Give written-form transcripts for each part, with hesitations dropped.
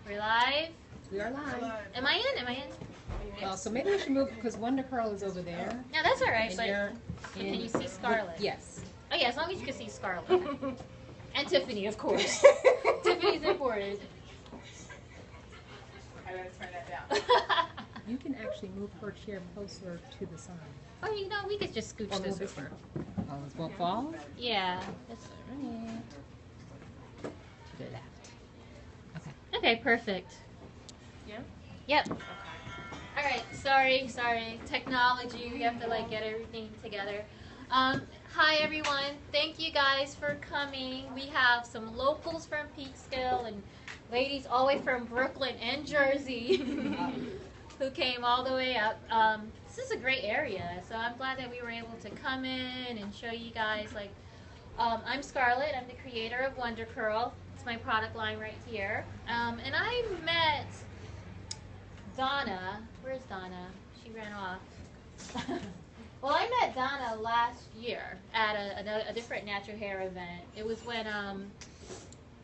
We're live? We are live. Am I in? Am I in? Well, so maybe we should move because Wonder Curl is over there. No, that's all right. And But you're can you see Scarlett? Yes. Oh yeah, as long as you can see Scarlett. And Tiffany, of course. Tiffany's important. I gotta turn that down. You can actually move her chair closer to the side. Oh, you know, we could just scooch Or this move it. over. Oh, this won't fall? Yeah. That's all right. To the left. Okay. Okay, perfect. Yeah? Yep. All right. Sorry. Technology. We have to like get everything together. Hi everyone. Thank you guys for coming. We have some locals from Peekskill and ladies all the way from Brooklyn and Jersey who came all the way up. This is a great area, so I'm glad that we were able to come in and show you guys. Like, I'm Scarlett. I'm the creator of Wonder Curl. It's my product line right here. And I met Donna. Where's Donna? She ran off. Well, I met Donna last year at a different natural hair event. It was when,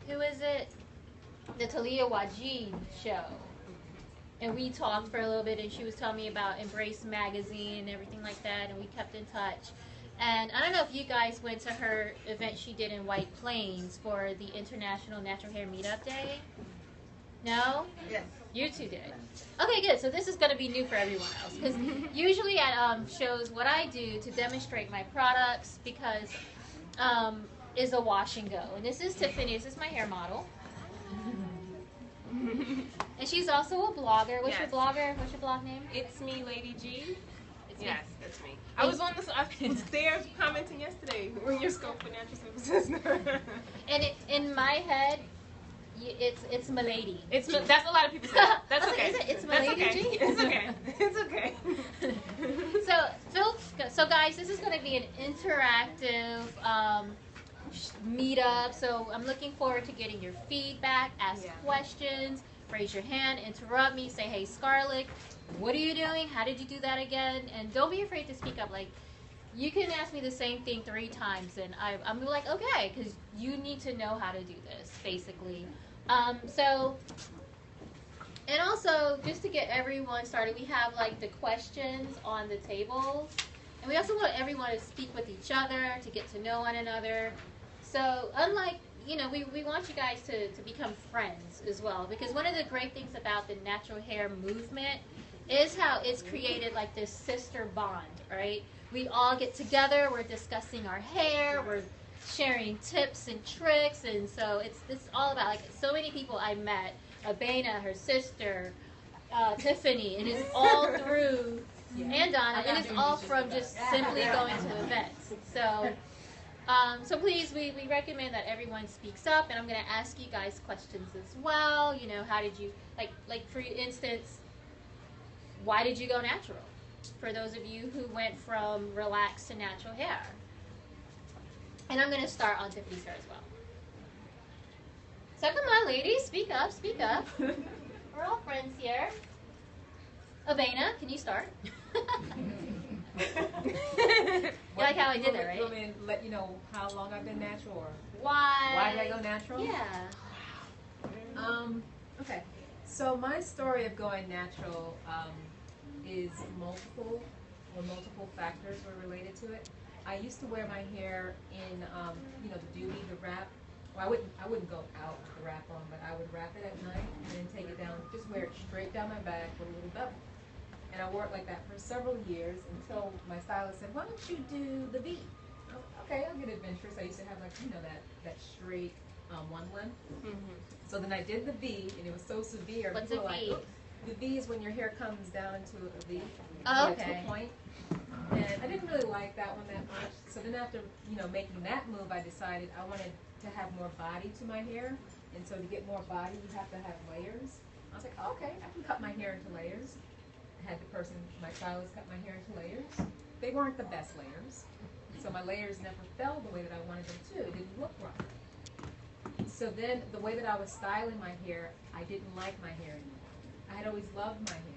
who is it? The Talia Wajid show. And we talked for a little bit, and she was telling me about Embrace Magazine and everything like that, and we kept in touch. And I don't know if you guys went to her event she did in White Plains for the International Natural Hair Meetup Day. No? Yes. You two did. Okay, good. So this is going to be new for everyone else. Because usually at shows, what I do to demonstrate my products, because is a wash and go. And this is Tiffany. This is my hair model. And she's also a blogger. What's your blogger? What's your blog name? It's me, Lady G. Yes, that's me. I was on the there commenting yesterday. We're in your scope for natural services. And in my head, it's Milady. That's a lot of people say. That's okay. Is it? It's Milady G. It's okay. It's okay. So guys, this is going to be an interactive meetup. So I'm looking forward to getting your feedback, ask questions, raise your hand, interrupt me, say, hey, Scarlett, what are you doing? How did you do that again? And don't be afraid to speak up. Like, you can ask me the same thing 3 times, and I'm like, okay, because you need to know how to do this, basically. And also, just to get everyone started, we have like the questions on the tables. And we also want everyone to speak with each other, to get to know one another. So unlike, you know, we want you guys to become friends as well. Because one of the great things about the natural hair movement is how it's created like this sister bond, right? We all get together, we're discussing our hair, we're sharing tips and tricks, and so it's all about, like, so many people I met, Abena, her sister, Tiffany, and it's all through, and Donna, and it's all from just simply going to events. So, so please, we recommend that everyone speaks up, and I'm going to ask you guys questions as well. You know, how did you, like for instance, why did you go natural? For those of you who went from relaxed to natural hair. And I'm going to start on Tiffany's hair as well. So come on, ladies, speak up, speak up. We're all friends here. Avena, can you start? You like how I did that, right? You want me to let you know how long I've been natural, or why did I go natural? Yeah. Okay. So my story of going natural is multiple factors were related to it. I used to wear my hair in, you know, the doobie, the wrap. Well, I wouldn't go out with the wrap on, but I would wrap it at night and then take it down, just wear it straight down my back with a little bevel. And I wore it like that for several years until my stylist said, why don't you do the V? Okay, I'll get adventurous. I used to have, like, you know, that straight one length. So then I did the V, and it was so severe. What's a V? Like, the V is when your hair comes down into a V. Oh, To a point. And I didn't really like that one that much. So then after, you know, making that move, I decided I wanted to have more body to my hair. And so to get more body, you have to have layers. I was like, oh, okay, I can cut my hair into layers. I had my stylist cut my hair into layers. They weren't the best layers. So my layers never fell the way that I wanted them to. It didn't look right. So then the way that I was styling my hair, I didn't like my hair anymore. I had always loved my hair.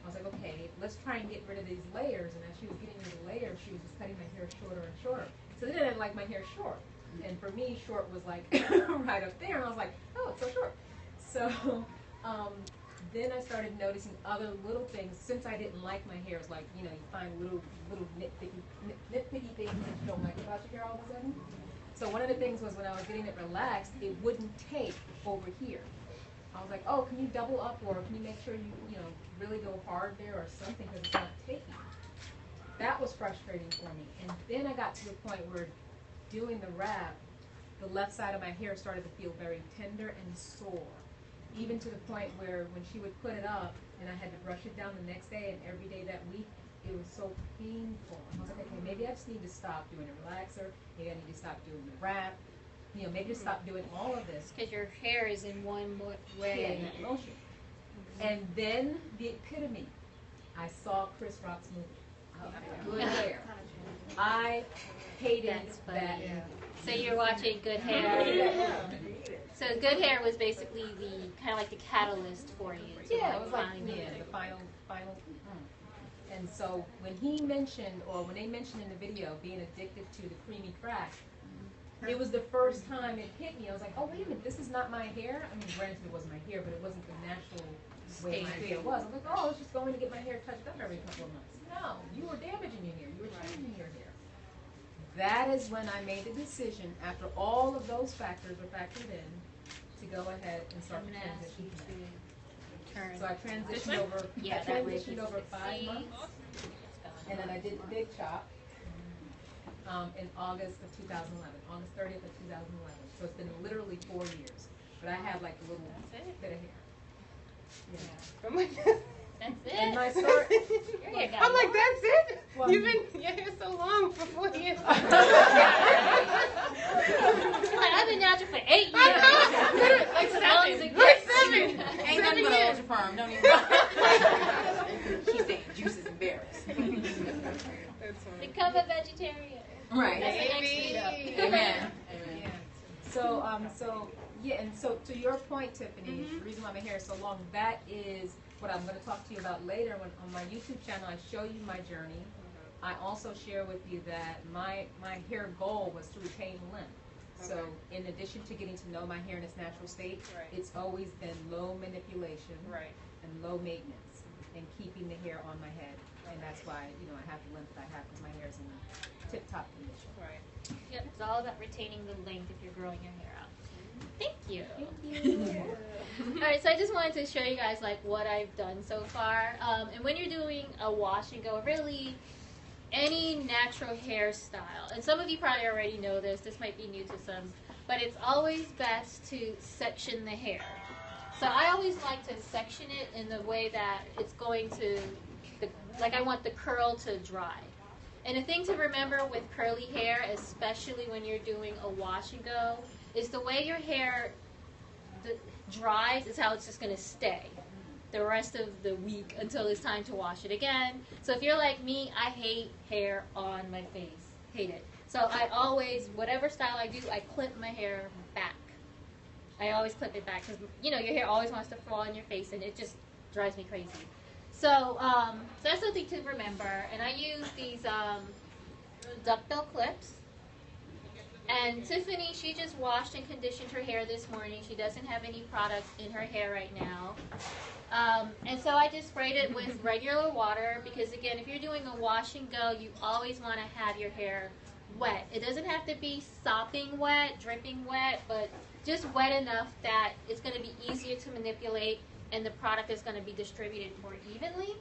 I was like, okay, let's try and get rid of these layers. And as she was getting rid of the layers, she was just cutting my hair shorter and shorter. So then I didn't like my hair short. And for me, short was like right up there. And I was like, oh, it's so short. So then I started noticing other little things. Since I didn't like my hair, it's like, you know, you find little nitpicky things that you don't like about your hair all of a sudden. So one of the things was when I was getting it relaxed, it wouldn't take over here. I was like, oh, can you double up, or can you make sure you know, really go hard there or something, because it's not taking. That was frustrating for me. And then I got to the point where doing the wrap, the left side of my hair started to feel very tender and sore. Even to the point where when she would put it up and I had to brush it down the next day and every day that week, it was so painful. I was like, okay, maybe I just need to stop doing a relaxer. Maybe I need to stop doing the wrap. You know, maybe just stop doing all of this. Because your hair is in one way. Yeah, motion. And then the epitome, I saw Chris Rock's movie. Good hair. I hated that. Yeah. So you're watching Good Hair. So Good Hair was basically the kind of like the catalyst for you. Yeah, it was like the final. And so when he mentioned, or when they mentioned in the video, being addicted to the creamy crack, it was the first time it hit me. I was like, oh, wait a minute, this is not my hair. I mean, granted, it wasn't my hair, but it wasn't the natural way my hair was. I was like, oh, I was just going to get my hair touched up every couple of months. No, you were damaging your hair. You were changing your hair. That is when I made the decision, after all of those factors were factored in, to go ahead and start the transition. So I transitioned over. I transitioned over 5 months, and then I did the big chop in August of 2011, August 30th of 2011. So it's been literally 4 years, but I have like a little bit of hair. Yeah. That's it. And my story. I'm like, that's it? Well, You've been your hair so long for 4 years. Like, I've been natural for 8 years. Like seven. Like 7. Ain't nothing but ultra firm. Don't even. She said juice is embarrassed. That's funny. Become a vegetarian. Right. That's the next meetup. Amen. Yeah. So and so to your point, Tiffany, the reason why my hair is so long, that is what I'm going to talk to you about later. When on my YouTube channel, I show you my journey. I also share with you that my hair goal was to retain length. So in addition to getting to know my hair in its natural state, it's always been low manipulation and low maintenance and keeping the hair on my head. And that's why, you know, I have the length that I have, because my hair is in tip-top condition. Yep, it's all about retaining the length if you're growing your hair out. Thank you. All right, so I just wanted to show you guys like what I've done so far. And when you're doing a wash and go, really any natural hairstyle, and some of you probably already know this might be new to some, but it's always best to section the hair. So I always like to section it in the way that it's going to, like I want the curl to dry. And the thing to remember with curly hair, especially when you're doing a wash and go, is the way your hair dries is how it's just going to stay the rest of the week until it's time to wash it again. So if you're like me, I hate hair on my face. Hate it. So I always, whatever style I do, I clip my hair back. I always clip it back because, you know, your hair always wants to fall on your face and it just drives me crazy. So, so that's something to remember. And I use these duckbill clips. And Tiffany, she just washed and conditioned her hair this morning. She doesn't have any product in her hair right now. And so I just sprayed it with regular water because, again, if you're doing a wash and go, you always want to have your hair wet. It doesn't have to be sopping wet, dripping wet, but just wet enough that it's going to be easier to manipulate and the product is going to be distributed more evenly.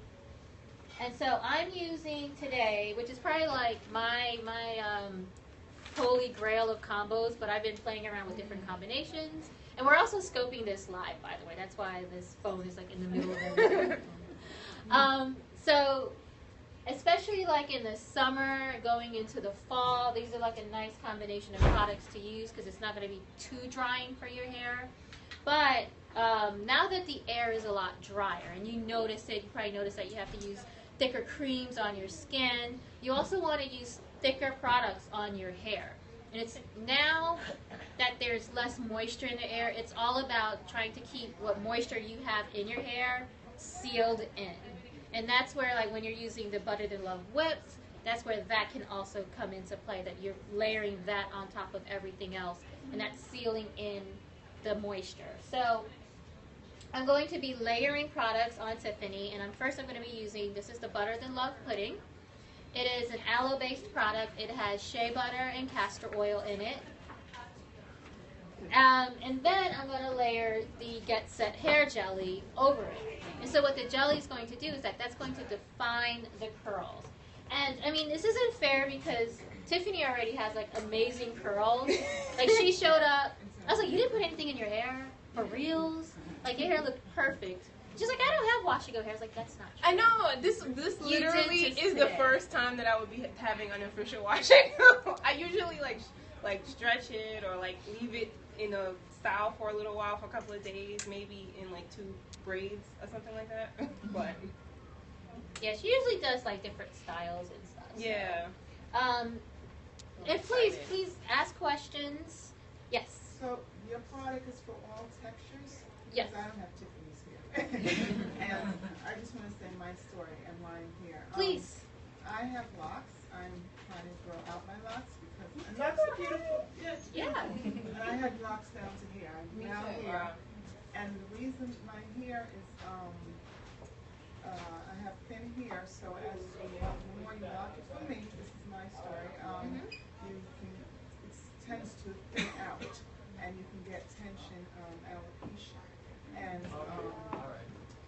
And so I'm using today, which is probably like my holy grail of combos, but I've been playing around with different combinations. And we're also scoping this live, by the way. That's why this phone is like in the middle of everything. So especially like in the summer, going into the fall, these are like a nice combination of products to use because it's not going to be too drying for your hair. But now that the air is a lot drier, and you notice it, you probably notice that you have to use thicker creams on your skin. You also want to use thicker products on your hair. And it's now that there's less moisture in the air, it's all about trying to keep what moisture you have in your hair sealed in. And that's where, like, when you're using the Butter Than Love whips, that's where that can also come into play, that you're layering that on top of everything else, and that's sealing in the moisture. So I'm going to be layering products on Tiffany, and I'm going to be using, this is the Butter Than Love Pudding. It is an aloe-based product. It has shea butter and castor oil in it. And then I'm going to layer the Get Set Hair Jelly over it. And so what the jelly is going to do is that's going to define the curls. And, I mean, this isn't fair because Tiffany already has, like, amazing curls. Like, she showed up. I was like, you didn't put anything in your hair? For reals? Like, your hair looked perfect. She's like, I don't have wash-and-go hair. I was like, that's not true. I know. This literally is the first time that I would be having unofficial wash. I usually, like stretch it or, like, leave it in a style for a little while, for a couple of days, maybe in, like, 2 braids or something like that. But yeah, she usually does, like, different styles and stuff. So. Yeah. And please ask questions. Yes. So your product is for all textures? Yes. Because I don't have Tiffany's here. And I just want to say my story and mine here. Please. I have locks. I'm trying to grow out my locks because and locks are beautiful. Yes. Yeah. And I had locks down to here. I'm now here. Wow. And the reason my hair is I have thin hair, so as the more you lock it, for me, this is my story. It tends to thin out, and you can get tension alopecia, and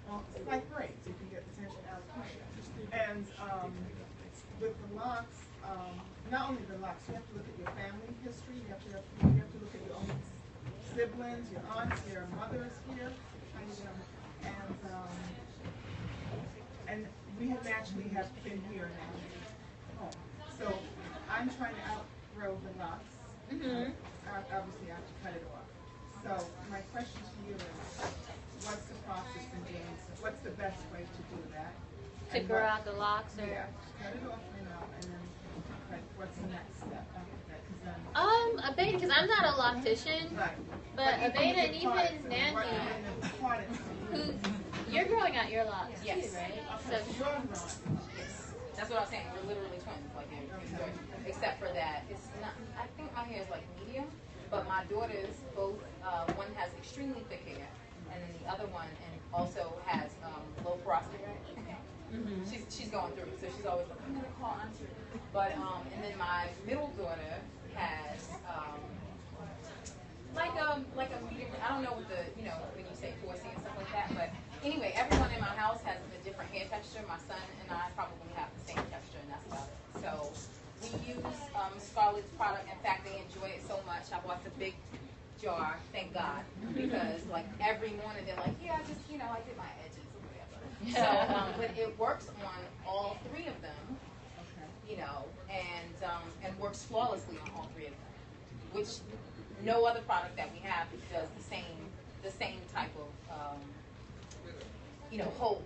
well, it's like braids. You can get the tension alopecia, and with the locks, not only the locks, you have to look at your family history. You have to look at your own siblings, your aunts, your mothers here, and we naturally have thin hair now. So I'm trying to outgrow the locks. Obviously, I have to cut it off. So my question to you is, what's the process in doing so? What's the best way to do that? To grow out the locks? Or? Yeah, cut it off and then what's the next step after that? Abeda, because I'm not a loctician, Right. but Abeda and even Nandy, who you're growing out your locks Yes. too, right? so So, you're not. Yes. That's what I'm saying. We're literally twins, like except for that, it's not. I think my hair is like medium, but my daughters both. One has extremely thick hair, and then the other one and also has low porosity. She's going through it, so she's always like, I'm gonna call auntie. But and then my middle daughter has like a medium. I don't know what the when you say 4C and stuff like that, but anyway, everyone in my house has a different hair texture. My son and I probably have the same texture, and that's about it. So we use Scarlett's product. In fact, they enjoy it so much. I bought the big jar, thank God, because like every morning they're like, yeah, I just I did my edges or whatever. So, but it works on all 3 of them, and works flawlessly on all 3 of them, which no other product that we have does the same type of hold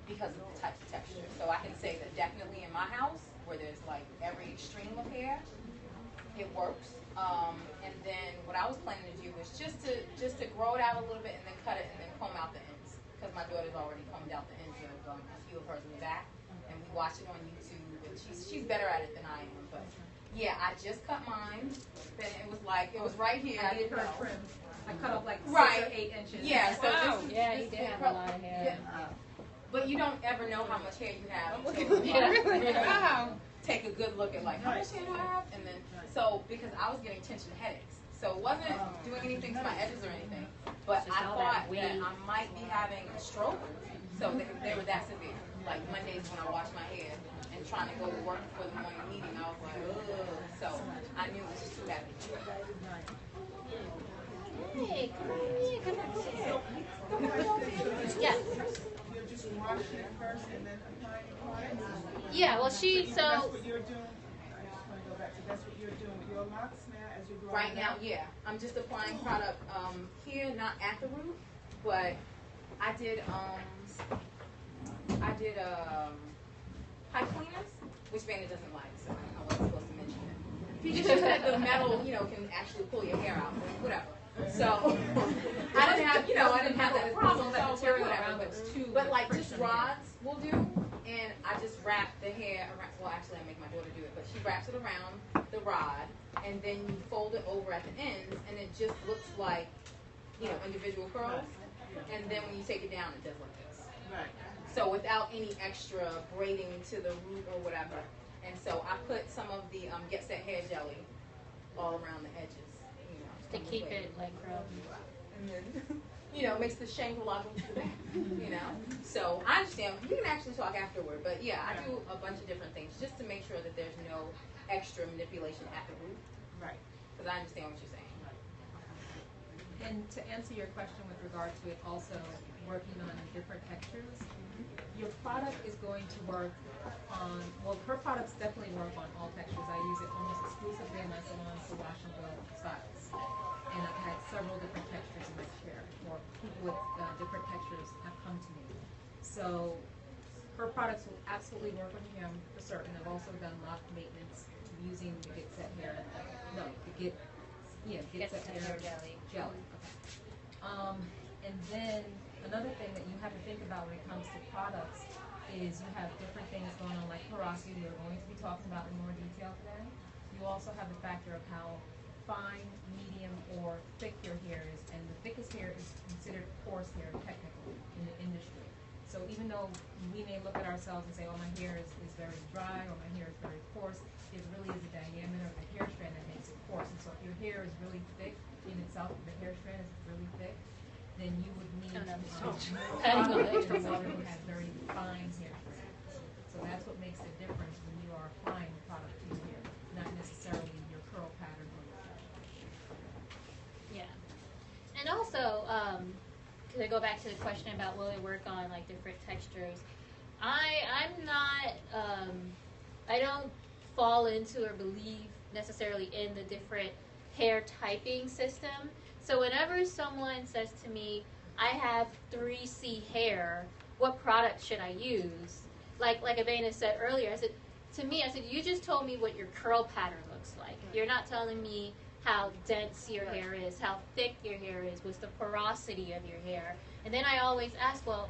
because of the type of texture. So I can say that definitely in my house, where there's like every extreme of hair, it works. And then what I was planning to do was just to grow it out a little bit and then cut it and then comb out the ends, because my daughter's already combed out the ends of a few of hers in the back, and we watch it on YouTube, and she's better at it than I am. But yeah, I just cut mine. Then it was right here. I did her trim. I cut off like 6 Right. or 8 inches. Yeah, so Wow. yeah, you did have a lot of hair. Yeah. But you don't ever know how much hair you have I'm until looking you Wow. take a good look at like how much hair do I have, and then because I was getting tension headaches, so it wasn't doing anything to my edges or anything. But Just I all thought that weed. that I might be having a stroke, so they were that severe. Like Mondays when I wash my hair and trying to go to work for the morning meeting, I was like, ugh. So I knew it was just too heavy. Hey, come on in, come on in. Yeah. You're just washing it first and then applying your product? Yeah, well, That's what you're doing. I just want to go back to that's what you're doing with your locks now as you're growing Right now, out? yeah, I'm just applying product here, not at the root, but I did pipe cleaners, which Vanna doesn't like, so I wasn't supposed to mention it. Because she said the metal, can actually pull your hair out, whatever. So I didn't have that problem, that material, whatever. But like just rods will do, and I just wrap the hair around. Well, actually, I make my daughter do it, but she wraps it around the rod, and then you fold it over at the ends, and it just looks like individual curls. and then when you take it down, it does like this. Right. So without any extra braiding to the root or whatever. And so I put some of the Get Set hair jelly all around the edges, you know, To keep it like curly. and then you know, makes the Shangri-La go to the back, you know. So I understand. We can actually talk afterward, but yeah, I do a bunch of different things just to make sure that there's no extra manipulation at the root. Right. Because I understand what you're saying. And to answer your question with regard to it also working on different textures, your product is going to work on, well, her products definitely work on all textures. I use it almost exclusively in my salon for wash and go styles. And I've had several different textures in my chair, or people with different textures have come to me. So her products will absolutely work on him for certain. I've also done lock maintenance using the Get Set Hair, Get Set Hair jelly. Okay. And then another thing that you have to think about when it comes to products is you have different things going on, like porosity, we're going to be talking about in more detail today. You also have the factor of how fine, medium, or thick your hair is, and the thickest hair is considered coarse hair technically in the industry. So even though we may look at ourselves and say, oh, my hair is very dry, or my hair is very coarse, it really is the diameter of the hair strand that makes it coarse. And so if your hair is really thick in itself, if the hair strand is really thick, then you would need products that already have very fine hair strands. So that's what makes the difference when you are applying the product to your hair, not necessarily your curl pattern or your hair. Yeah. And also, to go back to the question about will it work on like different textures, I'm not, I don't fall into or believe necessarily in the different hair typing system. So whenever someone says to me, I have 3C hair, what product should I use? Like Abena said earlier, I said, you just told me what your curl pattern looks like. You're not telling me how dense your hair is, how thick your hair is, what's the porosity of your hair. And then I always ask, well,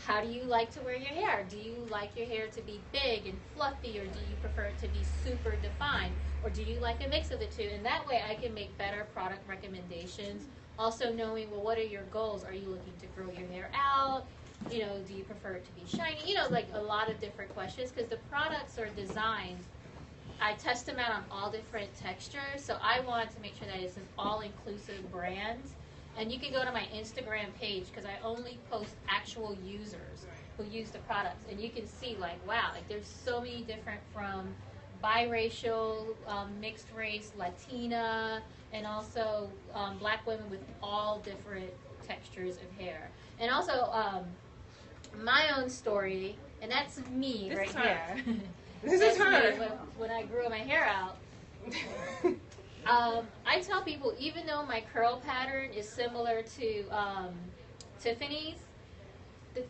how do you like to wear your hair? Do you like your hair to be big and fluffy, or do you prefer it to be super defined? Or do you like a mix of the two? And that way I can make better product recommendations. Also knowing, well, what are your goals? Are you looking to grow your hair out? You know, do you prefer it to be shiny? You know, like a lot of different questions, because the products are designed, I test them out on all different textures, so I want to make sure that it's an all-inclusive brand. And you can go to my Instagram page, because I only post actual users who use the products, and you can see, like, wow, like there's so many different, from biracial, mixed race, Latina, and also black women with all different textures of hair. And also my own story, and that's me This right is her. here. This That's is her. me when I grew my hair out. I tell people, even though my curl pattern is similar to Tiffany's,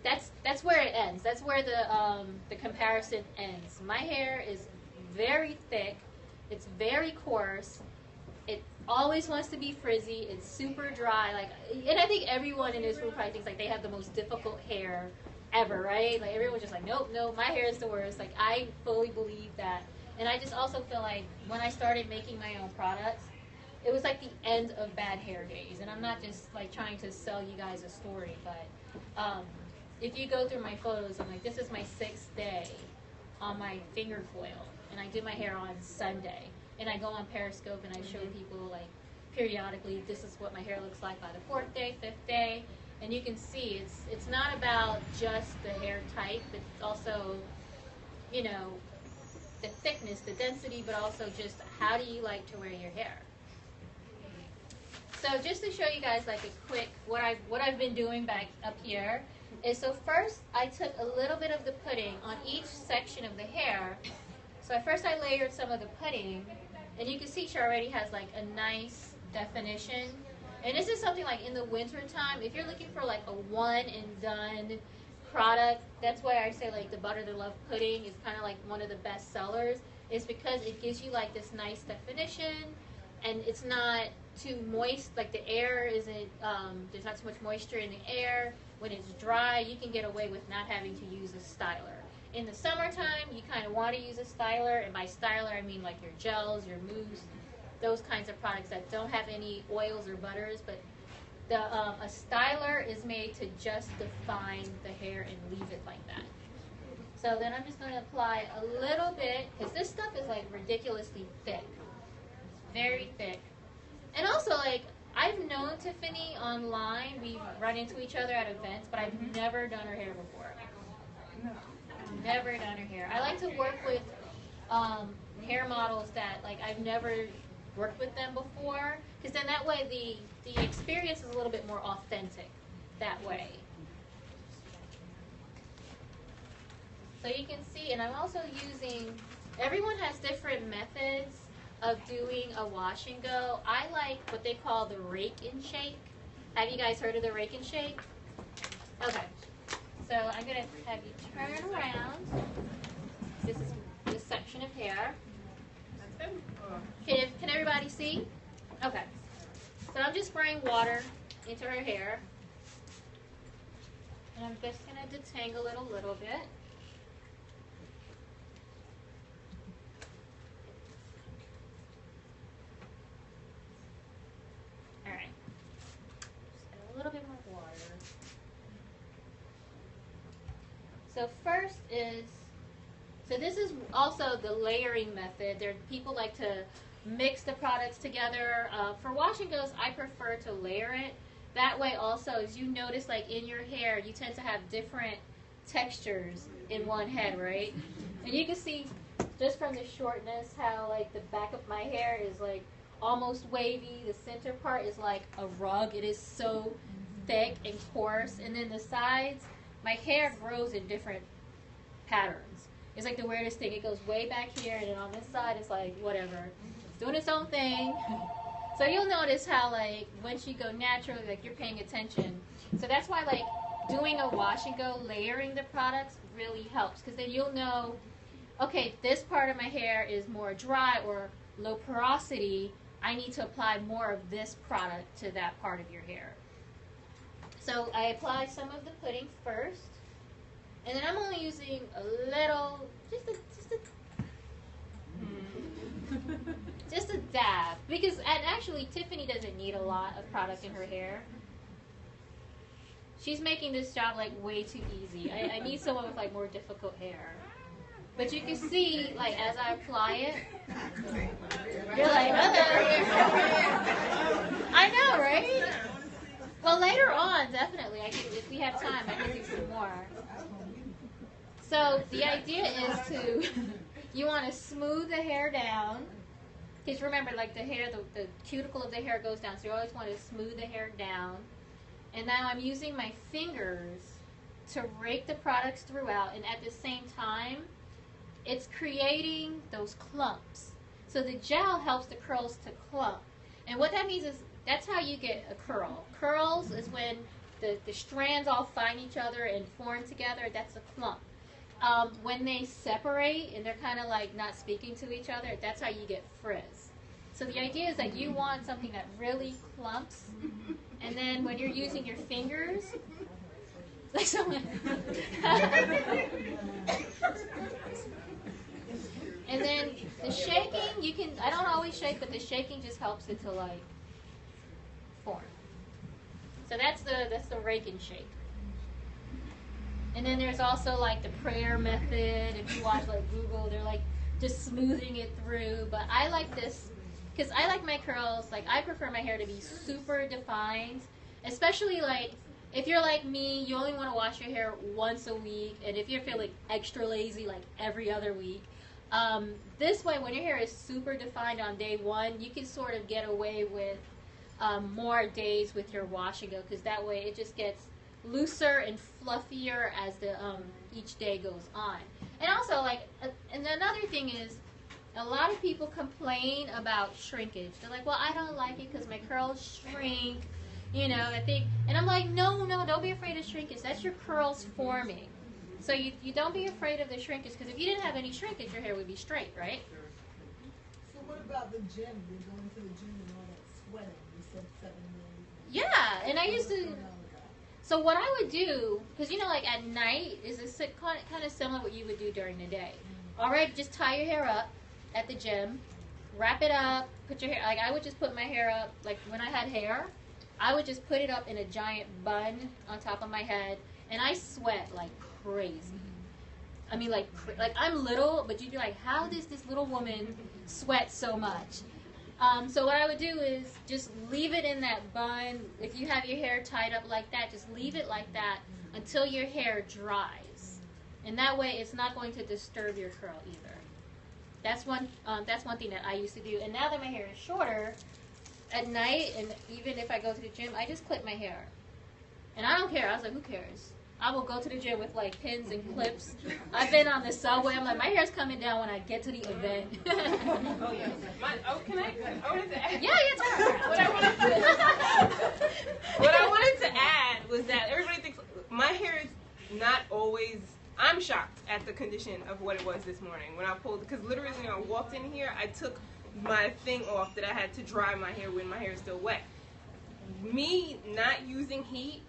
that's where it ends. That's where the comparison ends. My hair is very thick. It's very coarse. It always wants to be frizzy. It's super dry. Like, and I think everyone in this room probably thinks like they have the most difficult hair ever, right? Like everyone's just like, nope, my hair is the worst. Like I fully believe that. And I just also feel like when I started making my own products, it was like the end of bad hair days. And I'm not just like trying to sell you guys a story, but if you go through my photos, I'm like, this is my 6th day on my finger foil, and I do my hair on Sunday, and I go on Periscope and I show people like periodically, this is what my hair looks like by the 4th day, 5th day. And you can see it's not about just the hair type, it's also, you know, the thickness, the density, but also just how do you like to wear your hair. So just to show you guys like a quick, what I've been doing back up here is, so first I took a little bit of the pudding on each section of the hair. So first I layered some of the pudding, and you can see she already has like a nice definition. And this is something like in the winter time, if you're looking for like a one and done product, that's why I say like the Butter the Love pudding is kind of like one of the best sellers, is because it gives you like this nice definition, and it's not too moist, like the air isn't, there's not too much moisture in the air. When it's dry, you can get away with not having to use a styler. In the summertime, you kind of want to use a styler, and by styler I mean like your gels, your mousse, those kinds of products that don't have any oils or butters, but a styler is made to just define the hair and leave it like that. So then I'm just going to apply a little bit, because this stuff is like ridiculously thick. It's very thick. And also, like, I've known Tiffany online. We've run into each other at events, but I've never done her hair before. No. Never done her hair. I like to work with hair models that, like, I've never worked with them before, because then that way the experience is a little bit more authentic that way. So you can see, and I'm also using, everyone has different methods of doing a wash and go. I like what they call the rake and shake. Have you guys heard of the rake and shake? Okay. So I'm going to have you turn around. This is this section of hair. Can everybody see? Okay. So I'm just spraying water into her hair. And I'm just going to detangle it a little bit. Alright. Just add a little bit more water. So first is, so this is also the layering method. People like to mix the products together. For wash and goes, I prefer to layer it. That way also, as you notice, like in your hair, you tend to have different textures in one head, right? And you can see just from the shortness how like the back of my hair is like almost wavy. The center part is like a rug. It is so thick and coarse. And then the sides, my hair grows in different patterns. It's like the weirdest thing. It goes way back here, and then on this side, it's like whatever. It's doing its own thing. So you'll notice how, like, once you go natural, like, you're paying attention. So that's why, like, doing a wash and go, layering the products really helps. Because then you'll know, okay, this part of my hair is more dry or low porosity. I need to apply more of this product to that part of your hair. So I apply some of the pudding first. And then I'm only using a little, just a dab. Because, and actually, Tiffany doesn't need a lot of product in her hair. She's making this job, like, way too easy. I need someone with, like, more difficult hair. But you can see, like, as I apply it, you're like, I know, right? Well, later on, definitely, if we have time, I can do some more. So the idea is to, you want to smooth the hair down, because remember, like the hair, the cuticle of the hair goes down, so you always want to smooth the hair down. And now I'm using my fingers to rake the products throughout, and at the same time, it's creating those clumps. So the gel helps the curls to clump. And what that means is, that's how you get a curl. Curls is when the strands all find each other and form together, that's a clump. When they separate and they're kind of like not speaking to each other, that's how you get frizz. So the idea is that you want something that really clumps, and then when you're using your fingers, like someone, and then the shaking, I don't always shake, but the shaking just helps it to like form. So that's the rake and shake. And then there's also like the prayer method. If you watch like Google, they're like just smoothing it through. But I like this because I like my curls. Like I prefer my hair to be super defined, especially like if you're like me, you only want to wash your hair once a week, and if you're feeling extra lazy, like every other week. This way, when your hair is super defined on day one, you can sort of get away with more days with your wash and go, because that way it just gets looser and fluffier as the each day goes on. And also, like, and another thing is, a lot of people complain about shrinkage. They're like, well, I don't like it because my curls shrink, you know, I think, and I'm like, no, don't be afraid of shrinkage. That's your curls forming. So you don't be afraid of the shrinkage, because if you didn't have any shrinkage, your hair would be straight, right? So what about the gym? You're going to the gym and all that sweating. You said 7 million. Yeah, and I used to. So what I would do, because you know, like at night is kind of similar to what you would do during the day. All right, just tie your hair up at the gym, wrap it up, put your hair. Like I would just put my hair up. Like when I had hair, I would just put it up in a giant bun on top of my head, and I sweat like crazy. I mean, like I'm little, but you'd be like, how does this little woman sweat so much? So what I would do is just leave it in that bun. If you have your hair tied up like that, just leave it like that until your hair dries. And that way it's not going to disturb your curl either. That's one thing that I used to do. And now that my hair is shorter, at night, and even if I go to the gym, I just clip my hair. And I don't care. I was like, who cares? I will go to the gym with like pins and clips. I've been on the subway. I'm like, my hair's coming down when I get to the event. Oh yeah. Can I wanted to add. Yeah, What I wanted to add was that everybody thinks my hair is not always. I'm shocked at the condition of what it was this morning when I pulled, because literally when I walked in here, I took my thing off that I had to dry my hair when my hair is still wet. Me not using heat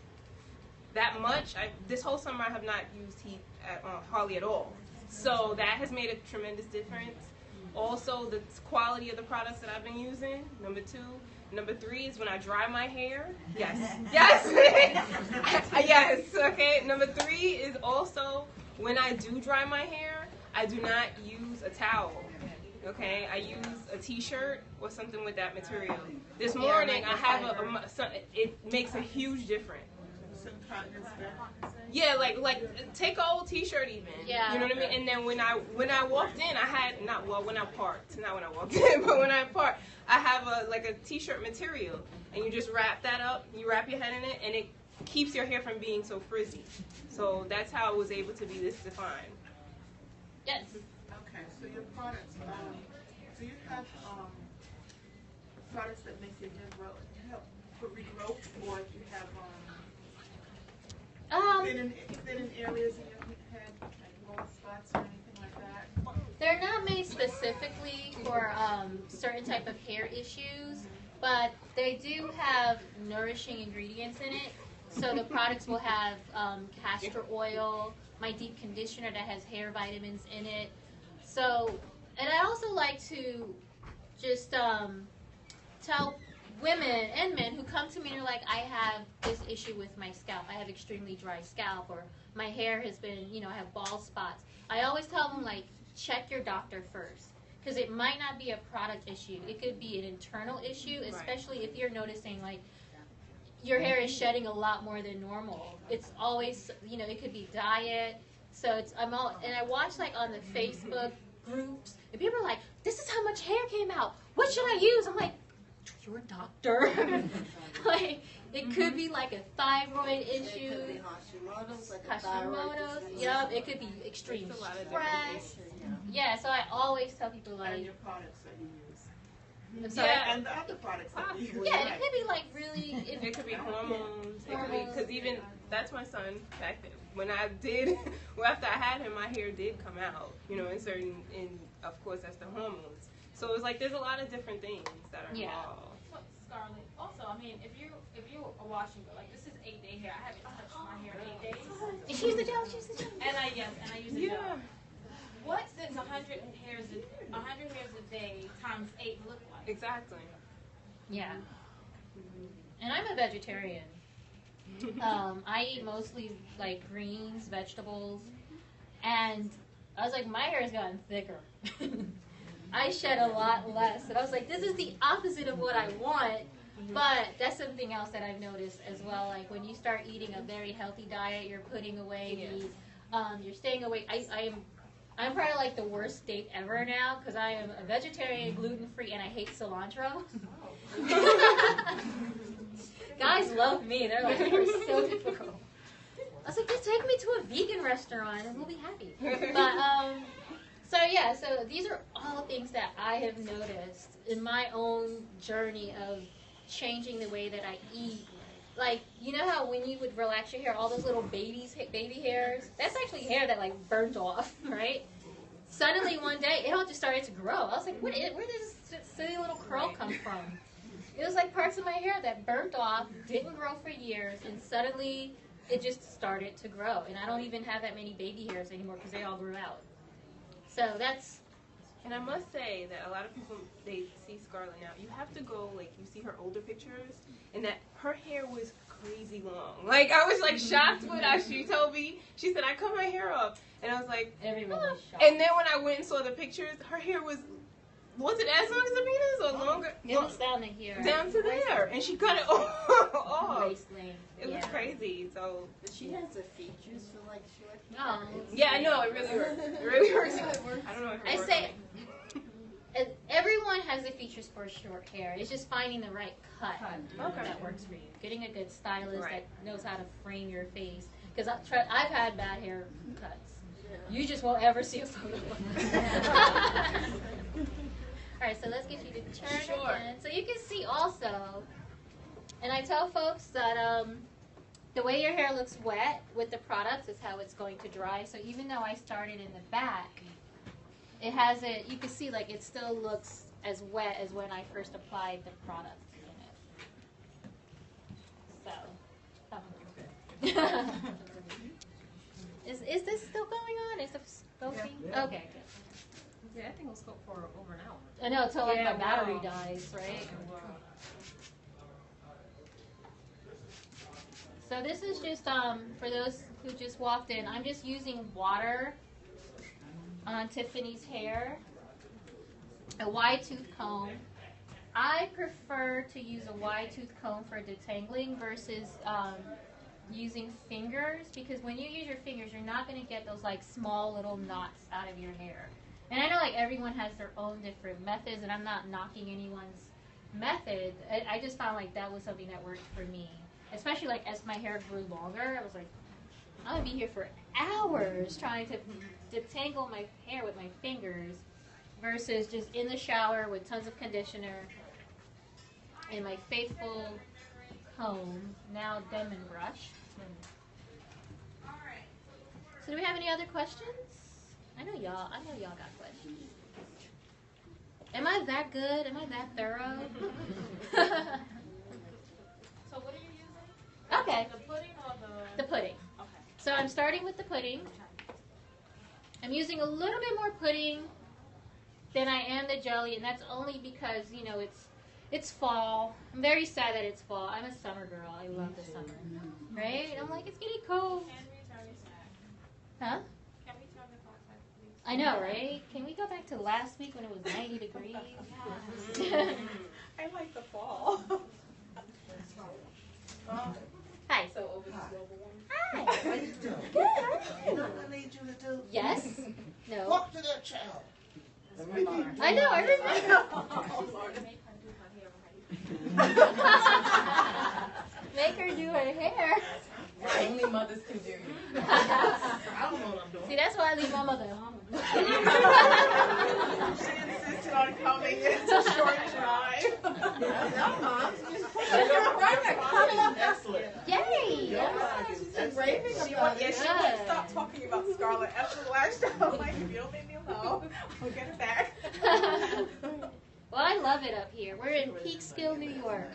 that much, this whole summer I have not used heat hardly at all. So that has made a tremendous difference. Also, the quality of the products that I've been using, number 2. Number 3 is when I dry my hair. Yes. Yes. Yes. Okay. Number 3 is also when I do dry my hair, I do not use a towel. Okay. I use a t-shirt or something with that material. This morning I have it makes a huge difference. Yeah, like take an old t-shirt even. Yeah. You know what I mean? And then when I walked in, I had when I parked, not when I walked in, but when I parked, I have a t-shirt material, and you just wrap that up. You wrap your head in it, and it keeps your hair from being so frizzy. So that's how it was able to be this defined. Yes. Okay, so your products, do you have products that make your hair grow, help for regrowth, or do you have thin areas in your head, like bald spots or anything like that? They're not made specifically for certain type of hair issues, but they do have nourishing ingredients in it. So the products will have castor oil, my deep conditioner that has hair vitamins in it. So, and I also like to just tell women and men who come to me and are like, I have this issue with my scalp. I have extremely dry scalp, or my hair has been, I have bald spots. I always tell them, like, check your doctor first, because it might not be a product issue. It could be an internal issue, especially if you're noticing, like, your hair is shedding a lot more than normal. It's always, it could be diet. So and I watch, like, on the Facebook groups, and people are like, this is how much hair came out. What should I use? I'm like, your doctor. Like, it could be like a thyroid issue. It could be Hashimoto's, like a Hashimoto's. Yep, it could be extreme stress. Yeah, so I always tell people, like, And your products that you use. I'm sorry. Yeah, and the other products that you use. Yeah, it could be like really. It could be hormones. It could be, because even that's my son. Back then, when I did, well, after I had him, my hair did come out. Of course, that's the hormones. So it's like there's a lot of different things that are involved. So, Scarlett, also, I mean, if you are washing, like, this is 8-day hair. I haven't touched my hair in 8 days. And she's the gel. She's the gel. And I use a gel. What does 100 hairs a day times 8 look like? Exactly. Yeah. And I'm a vegetarian. I eat mostly like greens, vegetables, and I was like, my hair has gotten thicker. I shed a lot less, and I was like, this is the opposite of what I want. But that's something else that I've noticed as well. Like, when you start eating a very healthy diet, you're putting away you're staying away. I'm probably like the worst date ever now, because I am a vegetarian, gluten-free, and I hate cilantro. Guys love me. They're like, you're so difficult. I was like, just take me to a vegan restaurant and we'll be happy. But, so these are all things that I have noticed in my own journey of changing the way that I eat. Like, you know how when you would relax your hair, all those little baby hairs, that's actually hair that, like, burnt off, right? Suddenly one day, it all just started to grow. I was like, where did this silly little curl come from? It was like parts of my hair that burnt off, didn't grow for years, and suddenly it just started to grow. And I don't even have that many baby hairs anymore because they all grew out. So that's And I must say that a lot of people, they see Scarlett now. You have to go, like, you see her older pictures, and that her hair was crazy long. Like, I was, like, shocked when she told me. She said, I cut my hair off. And I was like, everyone was shocked. And then when I went and saw the pictures, her hair was it as long as Amina's or longer? It was down to here. Down to there. And she cut it off. Waistline. It was crazy. So But she has the features for like short hair. Oh. Yeah, I know. It really works. It really works. I don't know if it I works. say everyone has the features for short hair. It's just finding the right cut that works for you. Getting a good stylist that knows how to frame your face. Because I've had bad hair cuts. You just won't ever see a photo. All right, so let's get you to turn again. So you can see also, and I tell folks that the way your hair looks wet with the products is how it's going to dry. So even though I started in the back, it has it. You can see like it still looks as wet as when I first applied the product in it. So, is this still going on? Is it scoping? Yeah. Okay. Good. Yeah, I think it'll scope for over an hour. I know, until like my wow. battery dies, right? Wow. So this is just for those who just walked in. I'm just using water on Tiffany's hair, a wide tooth comb. I prefer to use a wide tooth comb for detangling versus using fingers, because when you use your fingers, you're not going to get those like small little knots out of your hair. And I know like everyone has their own different methods, and I'm not knocking anyone's method. I just found like that was something that worked for me. Especially like as my hair grew longer, I was like, I'm going to be here for hours trying to detangle my hair with my fingers versus just in the shower with tons of conditioner and my faithful comb, now Demon brush. So do we have any other questions? I know y'all got questions. Am I that good? Am I that thorough? So what are you using? Okay. The pudding or The pudding. Okay. So I'm starting with the pudding. I'm using a little bit more pudding than I am the jelly, and that's only because, you know, it's fall. I'm very sad that it's fall. I'm a summer girl. I love the summer. Right? I'm like, it's getting cold. Can we turn this back? Huh? Can we turn the clock back, please? I know, right? Can we go back to last week when it was 90 degrees? I like the fall. Hi. So over the global one. Hi. What are you doing? Good. How are You you? know what I need you to do? Yes? No. Walk to that child. I know, I remember. Make her do her hair. Only mothers can do. I don't know what I'm doing. See, that's why I leave my mother at home. She insisted on coming. It's a short drive. Excellent. Yay! She's raving about it. She won't stop talking about Scarlett after the last show. I'm like, if you don't leave me alone, we'll get it back. Well, I love it up here. We're in Peekskill, New York.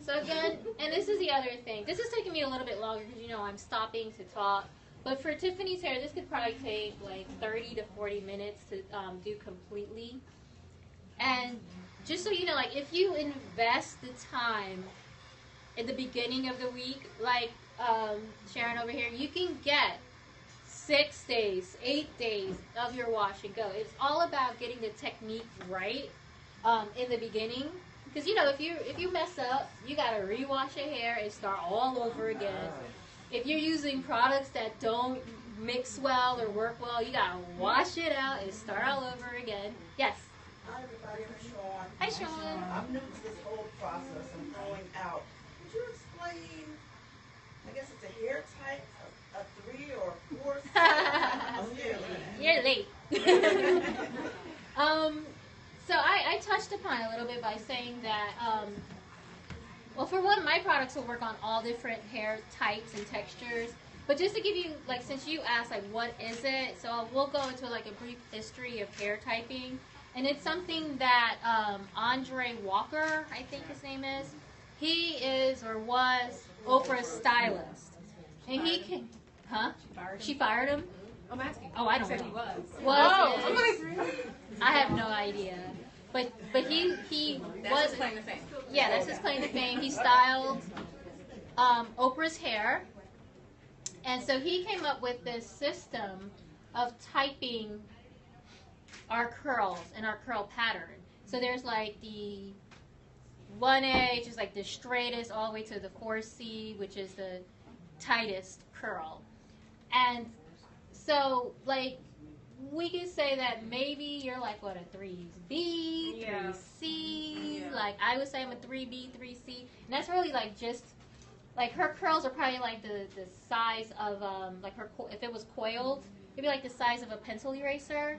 So again, and this is the other thing. This is taking me a little bit longer because, you know, I'm stopping to talk. But for Tiffany's hair, this could probably take like 30 to 40 minutes to do completely. And just so you know, like if you invest the time in the beginning of the week, like Sharon over here, you can get 6 days, 8 days of your wash and go. It's all about getting the technique right in the beginning. Because, you know, if you mess up, you got to rewash your hair and start all over again. If you're using products that don't mix well or work well, you got to wash it out and start all over again. Yes? Hi, everybody. I'm Sean. Hi, Sean. I'm new to this whole process of growing out. Could you explain, I guess it's a hair type, a 3 or 4? I'm You're late. So I touched upon it a little bit by saying that, well, for one, my products will work on all different hair types and textures. But just to give you, like, since you asked, like, what is it? So we'll go into, like, a brief history of hair typing. And it's something that Andre Walker, I think his name is, he is or was Oprah's stylist. And he can... Huh? She fired him? She fired him? I'm asking. Oh, I don't Said know. he was. I have no idea. But he That's his claim to fame. Yeah, that's his claim to fame. He styled Oprah's hair. And so he came up with this system of typing our curls and our curl pattern. So there's like the 1A, which is like the straightest, all the way to the 4C, which is the tightest curl. And so, like, we could say that maybe you're like, what, a 3B, 3C. Yeah. Like, I would say I'm a 3B, 3C. And that's really like just, like, her curls are probably like the size of, like, her, if it was coiled, it'd be like the size of a pencil eraser.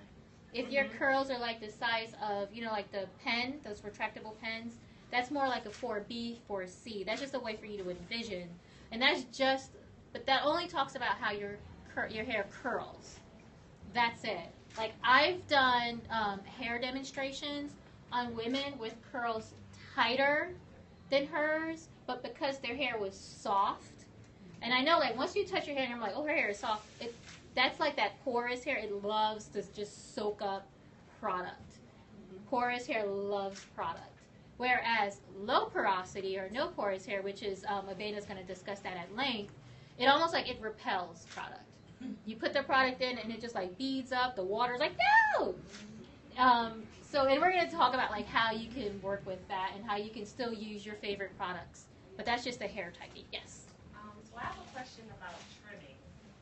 If your curls are like the size of, you know, like the pen, those retractable pens, that's more like a 4B, 4C. That's just a way for you to envision. And that's just, but that only talks about how your hair curls. That's it. Like, I've done hair demonstrations on women with curls tighter than hers, but because their hair was soft. And I know, like, once you touch your hair and I'm like, oh, her hair is soft, that's like that porous hair. It loves to just soak up product. Porous hair loves product. Whereas low porosity or no porous hair, which is, Avena's going to discuss that at length, it almost like it repels product. You put the product in and it just like beads up. The water's like, no! So, and we're going to talk about like how you can work with that and how you can still use your favorite products. But that's just a hair technique, yes. So I have a question about trimming.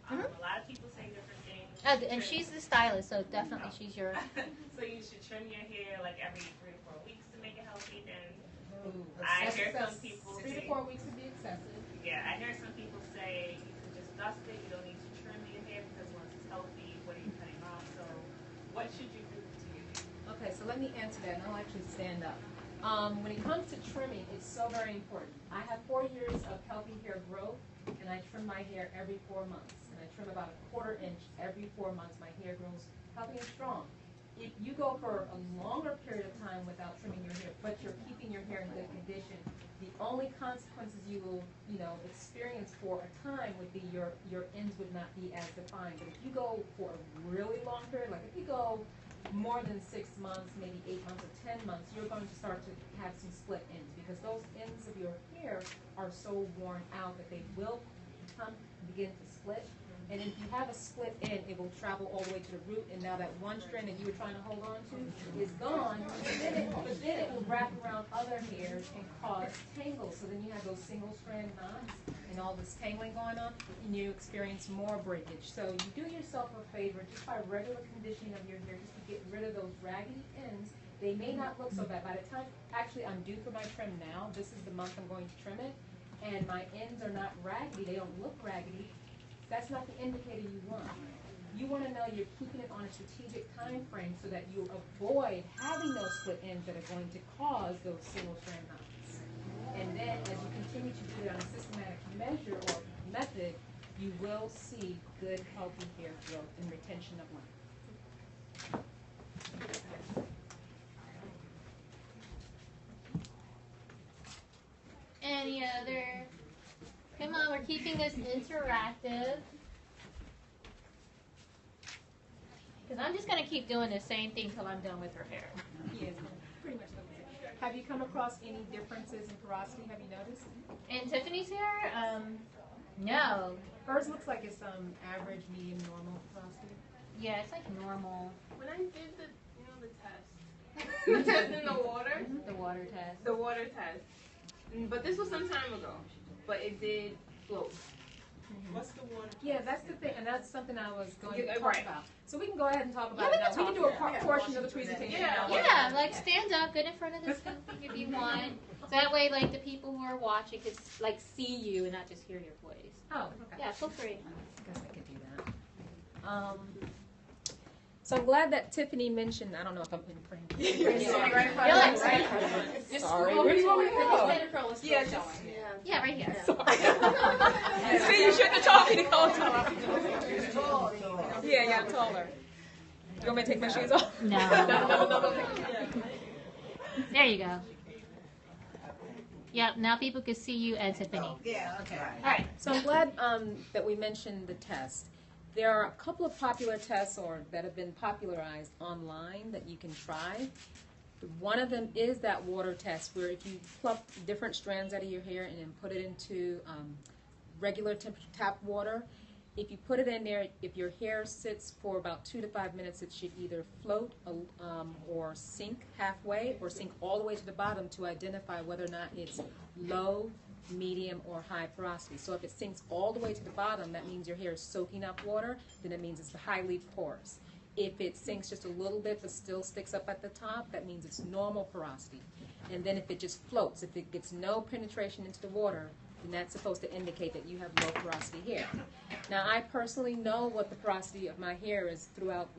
A lot of people say different things. And she's the stylist, so definitely she's your... So you should trim your hair like every 3 to 4 weeks to make it healthy. Then I hear some people 3 to 4 weeks would be excessive. Yeah, I hear some people say you can just dust it. You don't need to trim your hair because once it's healthy, what are you cutting off? So what should you do to your hair? Okay, so let me answer that, and I'll actually stand up. When it comes to trimming, it's so very important. I have 4 years of healthy hair growth, and I trim my hair every 4 months. And I trim about a 1/4 inch every 4 months. My hair grows healthy and strong. If you go for a longer period of time without trimming your hair, but you're keeping your hair in good condition, the only consequences you will, experience for a time would be your ends would not be as defined. But if you go for a really long period, like if you go more than 6 months, maybe 8 months or 10 months, you're going to start to have some split ends because those ends of your hair are so worn out that they will begin to split. And if you have a split end, it will travel all the way to the root, and now that one strand that you were trying to hold on to is gone, but then it will wrap around other hairs and cause tangles. So then you have those single strand knots and all this tangling going on, and you experience more breakage. So you do yourself a favor just by regular conditioning of your hair, just to get rid of those raggedy ends. They may not look so bad. By the time, actually, I'm due for my trim now. This is the month I'm going to trim it, and my ends are not raggedy. They don't look raggedy. That's not the indicator you want. You want to know you're keeping it on a strategic time frame so that you avoid having those split ends that are going to cause those single strand knots. And then as you continue to do it on a systematic measure or method, you will see good, healthy hair growth and retention of length. Any other? Come on, we're keeping this interactive. Because I'm just going to keep doing the same thing till I'm done with her hair. Yes, pretty much. Have you come across any differences in porosity? Have you noticed? In Tiffany's hair? No. Hers looks like it's average, medium, normal porosity. Yeah, it's like normal. When I did the test, the test in the water. The water test. The water test. But this was some time ago. But it did float. What's the water? Yeah, that's the thing, and that's something I was going to talk right. about. So we can go ahead and talk about Yeah, it now. We can do a portion of the presentation. Yeah, like stand up, get in front of the screen if you want. So that way, like the people who are watching could like see you and not just hear your voice. Oh, okay. Yeah, feel free. I guess I could do that. So I'm glad that Tiffany mentioned. I don't know if I'm in frame. Sorry. Where do you want me to go? Yeah, right here. See, you shouldn't have told me to go. Yeah, I'm taller. You want me to take my shoes off? No. There you go. Yep, now people can see you and Tiffany. Yeah, okay. All right. So I'm glad that we mentioned the test. There are a couple of popular tests that have been popularized online that you can try. One of them is that water test, where if you pluck different strands out of your hair and then put it into regular temperature tap water, if you put it in there, if your hair sits for about 2 to 5 minutes, it should either float or sink halfway or sink all the way to the bottom to identify whether or not it's low, medium, or high porosity. So if it sinks all the way to the bottom, that means your hair is soaking up water, then it means it's highly porous. If it sinks just a little bit but still sticks up at the top, that means it's normal porosity. And then if it just floats, if it gets no penetration into the water, then that's supposed to indicate that you have low porosity hair. Now, I personally know what the porosity of my hair is throughout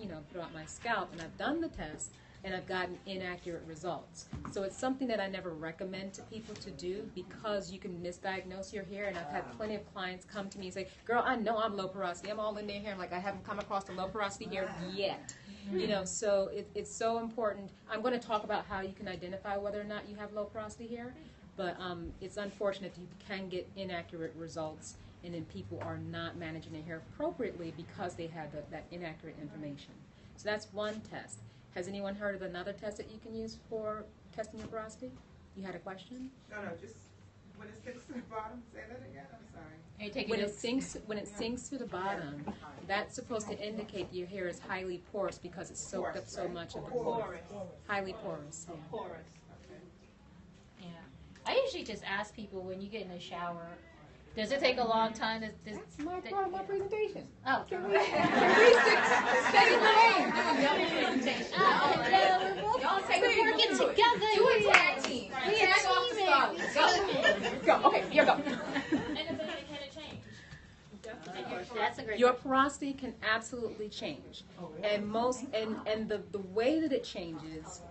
my scalp, and I've done the test, and I've gotten inaccurate results. So it's something that I never recommend to people to do because you can misdiagnose your hair, and I've had plenty of clients come to me and say, girl, I know I'm low porosity. I'm all in their hair. I'm like, I haven't come across the low porosity hair yet. So it's so important. I'm going to talk about how you can identify whether or not you have low porosity hair, but it's unfortunate that you can get inaccurate results, and then people are not managing their hair appropriately because they have that inaccurate information. So that's one test. Has anyone heard of another test that you can use for testing your porosity? You had a question? No, just when it sticks to the bottom, say that again, I'm sorry. Are you taking When notes? it sinks to the bottom, that's supposed to indicate that your hair is highly porous because it's soaked up so much of the water. Highly porous. Yeah. Porous. Yeah. I usually just ask people when you get in the shower, does it take a long time? That's my part of my presentation. Oh. Can we stay in the lane? Y'all take We're working together. Do a tag team. We Tag are off the teaming. scholars. Go. Okay, here go. And the body can it change? That's a great Your porosity can absolutely change, and the way that it changes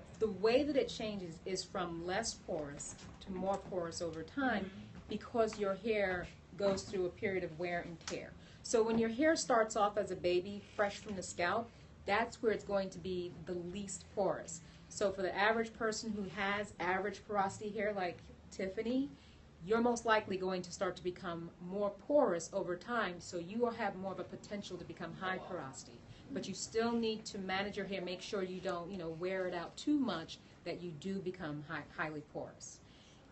is from less porous to more porous over time, because your hair goes through a period of wear and tear. So when your hair starts off as a baby, fresh from the scalp, that's where it's going to be the least porous. So for the average person who has average porosity hair like Tiffany, you're most likely going to start to become more porous over time, so you will have more of a potential to become high porosity. But you still need to manage your hair, make sure you don't wear it out too much, that you do become highly porous.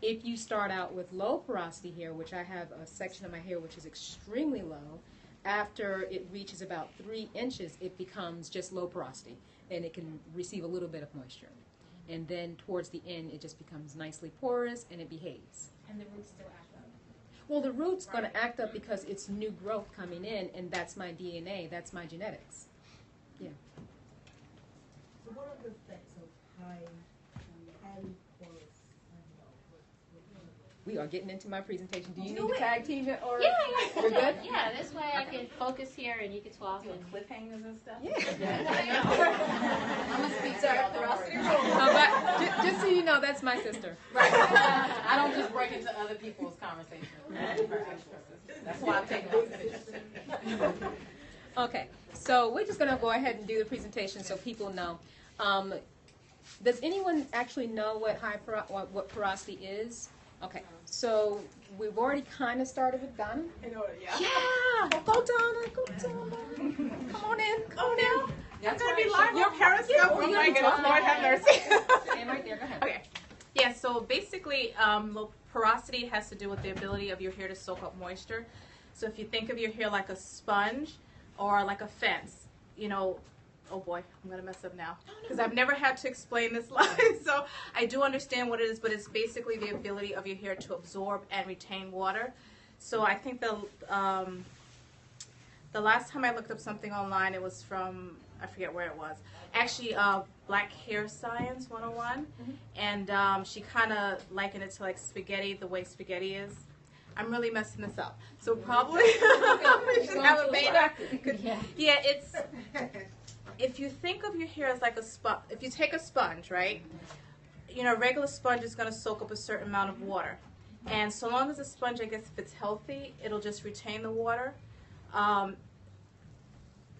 If you start out with low porosity hair, which I have a section of my hair which is extremely low, after it reaches about 3 inches, it becomes just low porosity, and it can receive a little bit of moisture. And then towards the end, it just becomes nicely porous, and it behaves. And the roots still act up. Well, the root's going to act up because it's new growth coming in, and that's my DNA, that's my genetics. Yeah. So what are the effects of highly porous? We are getting into my presentation. Do you need to tag team it, or Yeah, we're good? Yeah, this way I can focus here and you can talk. Doing cliffhangers and stuff. Yeah. I'm a speaker. Sorry, porosity But just so you know, that's my sister. Right. I don't just break into other people's conversations. That's why I'm taking all the pictures. Okay, so we're just going to go ahead and do the presentation so people know. Does anyone actually know what what porosity is? Okay, so we've already kind of started with Donna. I know it, yeah. Yeah! Go Donna, go Donna. Come on in, come on in. That's gonna be live. Your Periscope. Oh my goodness, Lord have mercy. Stand right there, go ahead. Okay. Yeah, so basically, porosity has to do with the ability of your hair to soak up moisture. So if you think of your hair like a sponge or like a fence, oh boy, I'm going to mess up now because I've never had to explain this line. So I do understand what it is, but it's basically the ability of your hair to absorb and retain water. So I think the last time I looked up something online, it was from, I forget where it was, actually Black Hair Science 101, and she kind of likened it to like spaghetti, the way spaghetti is. I'm really messing this up. So probably should have a beta. Yeah, it's, if you think of your hair as like a sponge, if you take a sponge, right, a regular sponge is going to soak up a certain amount of water. And so long as the sponge, I guess, if it's healthy, it'll just retain the water.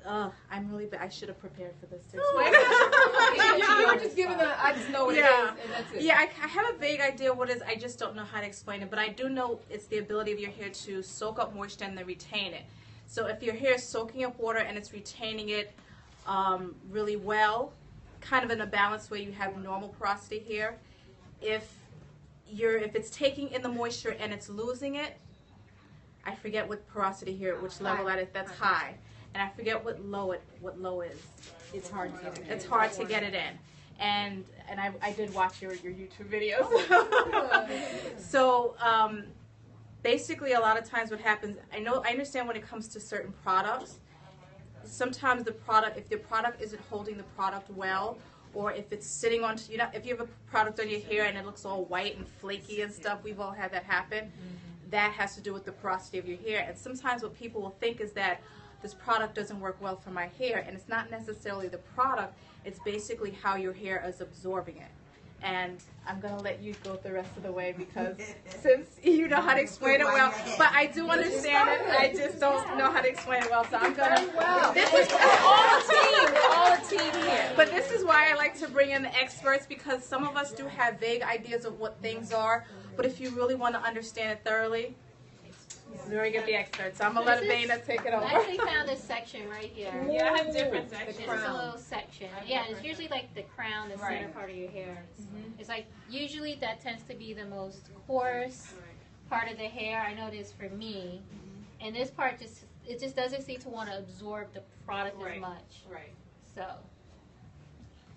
I'm really bad. I should have prepared for this. You're just giving I just know what it is, and that's it. Yeah, I have a vague idea what it is. I just don't know how to explain it. But I do know it's the ability of your hair to soak up moisture and then retain it. So if your hair is soaking up water and it's retaining it really well, kind of in a balanced way, you have normal porosity hair. If it's taking in the moisture and it's losing it, I forget what porosity here, which level that is. That's high. And I forget what low is. It's hard to get it in. It's hard to get it in. And I did watch your YouTube videos. So basically a lot of times what happens, I understand when it comes to certain products, sometimes if the product isn't holding the product well, or if it's sitting on, if you have a product on your hair and it looks all white and flaky and stuff, we've all had that happen. That has to do with the porosity of your hair. And sometimes what people will think is that this product doesn't work well for my hair, and it's not necessarily the product, it's basically how your hair is absorbing it. And I'm going to let you go the rest of the way because since you know how to explain it well, but I do understand it, I just don't know how to explain it well, so I'm going to, this is all a team here. But this is why I like to bring in the experts, because some of us do have vague ideas of what things are, but if you really want to understand it thoroughly, we're going to get the experts. So I'm going to let Dana take it over. I actually found this section right here. Yeah, I have different sections. It's a little section. Yeah, it's usually like the crown, the center part of your hair. It's like, usually that tends to be the most coarse part of the hair. I know it is for me. And this part just doesn't seem to want to absorb the product as much. Right. So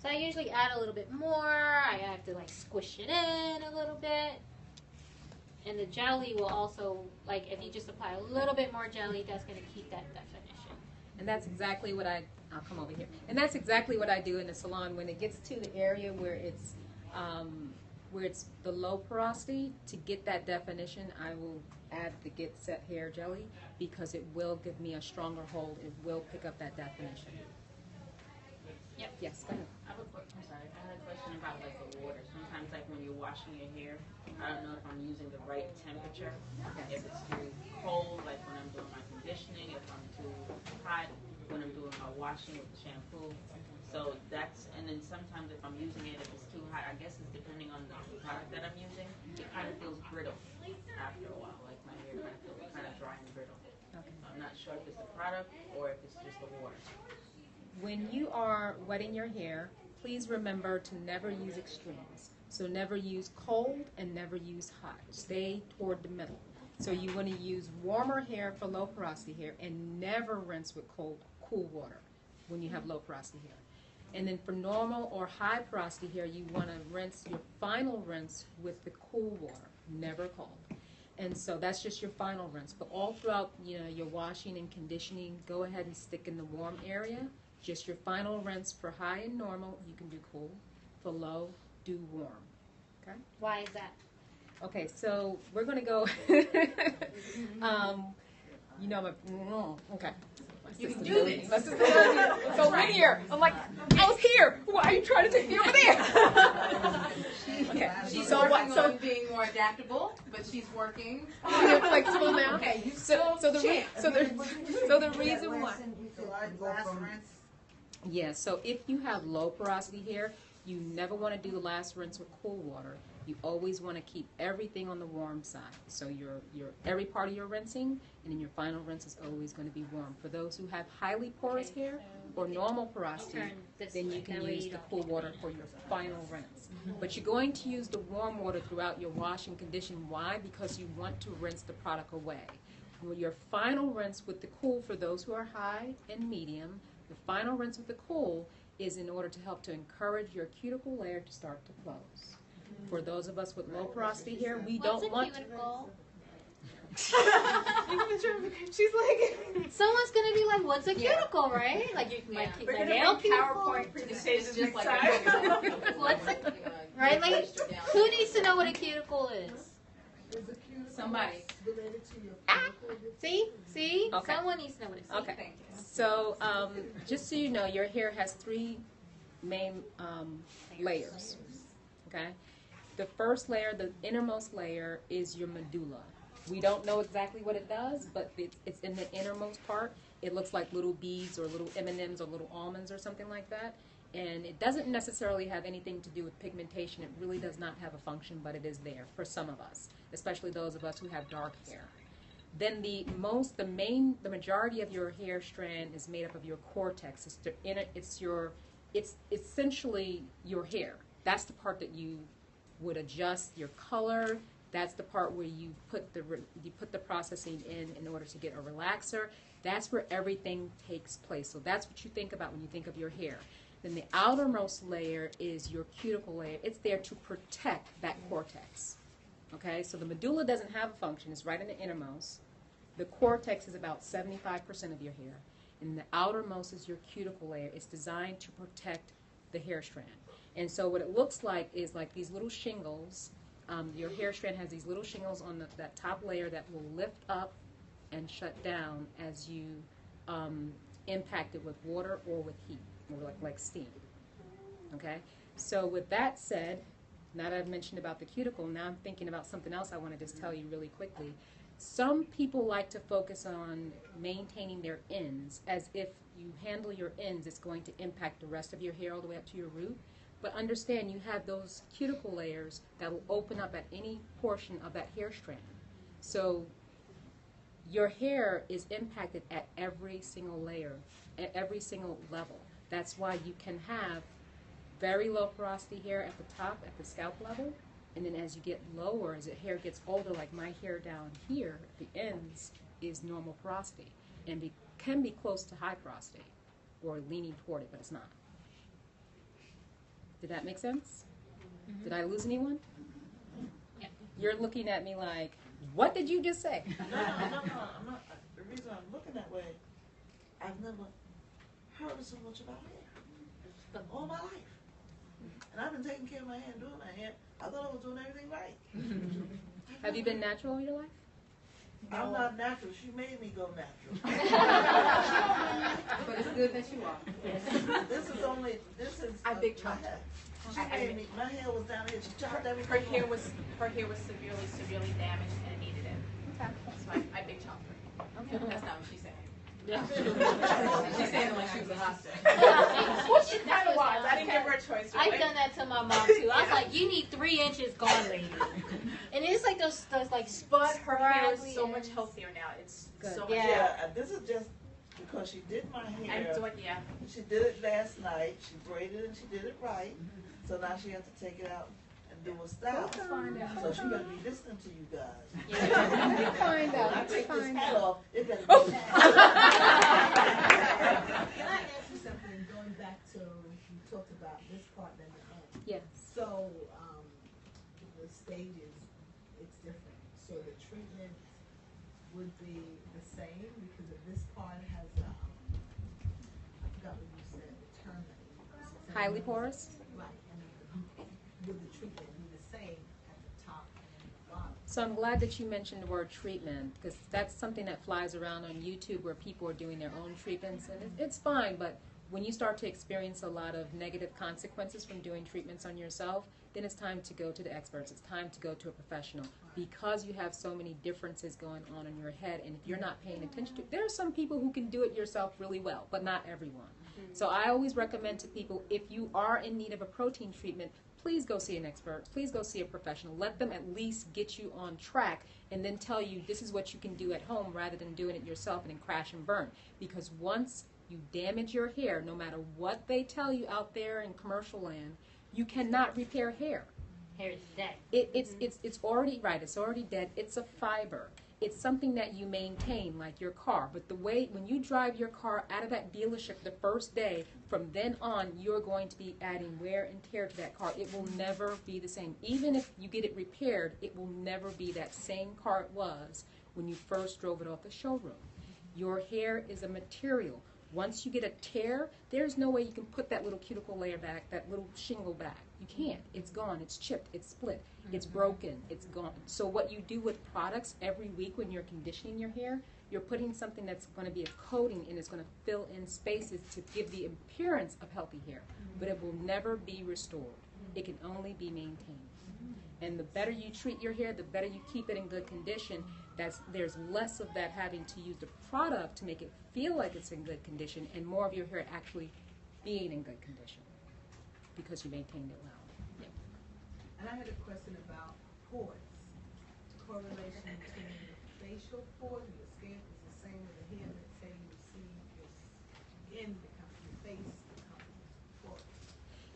I usually add a little bit more. I have to like squish it in a little bit. And the jelly will also, like, if you just apply a little bit more jelly, that's going to keep that definition. And that's exactly what I'll come over here. And that's exactly what I do in the salon when it gets to the area where it's the low porosity. To get that definition, I will add the Get Set Hair Jelly because it will give me a stronger hold. It will pick up that definition. Yep. Yes, go ahead. I had a question about like the water. Sometimes like when you're washing your hair, I don't know if I'm using the right temperature. If it's too cold, like when I'm doing my conditioning, if I'm too hot when I'm doing my washing with the shampoo. So and then sometimes if I'm using it, if it's too hot, I guess it's depending on the product that I'm using, it kind of feels brittle after a while. Like my hair kind of feels kind of dry and brittle. Okay. I'm not sure if it's the product or if it's just the water. When you are wetting your hair, please remember to never use extremes. So never use cold and never use hot. Stay toward the middle. So you want to use warmer hair for low porosity hair and never rinse with cool water when you have low porosity hair. And then for normal or high porosity hair, you want to rinse your final rinse with the cool water, never cold. And so that's just your final rinse. But all throughout, your washing and conditioning, go ahead and stick in the warm area. Just your final rinse for high and normal, you can do cool. For low, do warm. Okay? Why is that? Okay, so we're going to go, okay. You can do this. My sister loves me. It's so linear. I'm like, I was here. Why are you trying to take me over there? Okay. She's working on being more adaptable, but she's working. You're flexible now. Okay, you So the reason why. Last rinse. Yeah, so if you have low porosity hair, you never want to do the last rinse with cool water. You always want to keep everything on the warm side. So your every part of your rinsing, and then your final rinse is always going to be warm. For those who have highly porous hair or normal porosity, then you can use the cool water for your final rinse. But you're going to use the warm water throughout your wash and condition. Why? Because you want to rinse the product away. Your final rinse with the cool, for those who are high and medium, the final rinse with the cool is in order to help to encourage your cuticle layer to start to close. For those of us with low porosity hair, we don't want to. She's like, someone's gonna be like, "What's a cuticle?" Right? Like you might keep my nail PowerPoint presentation just like what's a right? Like who needs to know what a cuticle is? Somebody. See? Okay. Someone needs to know what it is. Okay. So just so you know, your hair has three main layers. Okay. The first layer, the innermost layer, is your medulla. We don't know exactly what it does, but it's in the innermost part. It looks like little beads or little M&Ms or little almonds or something like that. And it doesn't necessarily have anything to do with pigmentation. It really does not have a function, but it is there for some of us, especially those of us who have dark hair. Then the majority of your hair strand is made up of your cortex. It's essentially your hair. That's the part that you would adjust your color. That's the part where you put the processing in order to get a relaxer. That's where everything takes place. So that's what you think about when you think of your hair. Then the outermost layer is your cuticle layer. It's there to protect that cortex. Okay, so the medulla doesn't have a function. It's right in the innermost. The cortex is about 75% of your hair. And the outermost is your cuticle layer. It's designed to protect the hair strand. And so what it looks like is like these little shingles. Your hair strand has these little shingles on that top layer that will lift up and shut down as you impact it with water or with heat, or like steam. Okay? So with that said, now that I've mentioned about the cuticle, now I'm thinking about something else I want to just tell you really quickly. Some people like to focus on maintaining their ends, as if you handle your ends, it's going to impact the rest of your hair all the way up to your root. But understand, you have those cuticle layers that will open up at any portion of that hair strand. So your hair is impacted at every single layer, at every single level. That's why you can have very low porosity hair at the top, at the scalp level, and then as you get lower, as the hair gets older, like my hair down here, at the ends, is normal porosity, and can be close to high porosity, or leaning toward it, but it's not. Did that make sense? Mm-hmm. Did I lose anyone? Yeah. You're looking at me like, what did you just say? No, I'm not. The reason I'm looking that way, I've never heard so much about hair all my life. And I've been taking care of my hair and doing my hair. I thought I was doing everything right. Have you been natural in your life? No. I'm not natural. She made me go natural. But it's good that you are. This is I big chopped hair. She made me, my hair was down here. She chopped everything. Her hair was severely damaged and needed it. Okay. So I big chopped her. Okay. That's not what she said. Yeah. She said like she was a hospital. Well, she kind of was. I didn't give her a choice. I've done that to my mom too. I was like, "You need 3 inches gone, lady." And it's like those like. But her hair is so much healthier now. It's good. So much. Yeah, this is just because she did my hair. I'm doing, yeah. She did it last night. She braided and she did it right. So now she has to take it out and do a style. So she gotta be listening to you guys. Yeah. Find out. When I take this Find hat out. off, it better be. Can I ask you something? Going back to you talked about this part and the end. Yes. So the stages, it's different. So the treatment would be the same because if this part has I forgot what you said, the term that you used. Highly porous? Right. And would the treatment be the same at the top and the bottom? So I'm glad that you mentioned the word treatment, because that's something that flies around on YouTube where people are doing their own treatments, and it's fine, but when you start to experience a lot of negative consequences from doing treatments on yourself, then it's time to go to the experts. It's time to go to a professional, because you have so many differences going on in your head, and if you're not paying attention to it, there are some people who can do it yourself really well, but not everyone. So I always recommend to people, if you are in need of a protein treatment, please go see an expert. Please go see a professional. Let them at least get you on track and then tell you this is what you can do at home rather than doing it yourself and then crash and burn. Because once you damage your hair, no matter what they tell you out there in commercial land, you cannot repair hair. Hair is dead. It's already right. It's already dead. It's a fiber. It's something that you maintain, like your car. But the way, when you drive your car out of that dealership the first day, from then on, you're going to be adding wear and tear to that car. It will never be the same. Even if you get it repaired, it will never be that same car it was when you first drove it off the showroom. Your hair is a material. Once you get a tear, there's no way you can put that little cuticle layer back, that little shingle back. You can't. It's gone. It's chipped. It's split. It's broken. It's gone. So what you do with products every week when you're conditioning your hair, you're putting something that's going to be a coating and it's going to fill in spaces to give the appearance of healthy hair. But it will never be restored. It can only be maintained. And the better you treat your hair, the better you keep it in good condition. There's less of that having to use the product to make it feel like it's in good condition, and more of your hair actually being in good condition because you maintained it well. Yeah. And I had a question about pores. Correlation between the facial pores and your skin is the same with the hair. Let's say you see your skin become, your face become porous.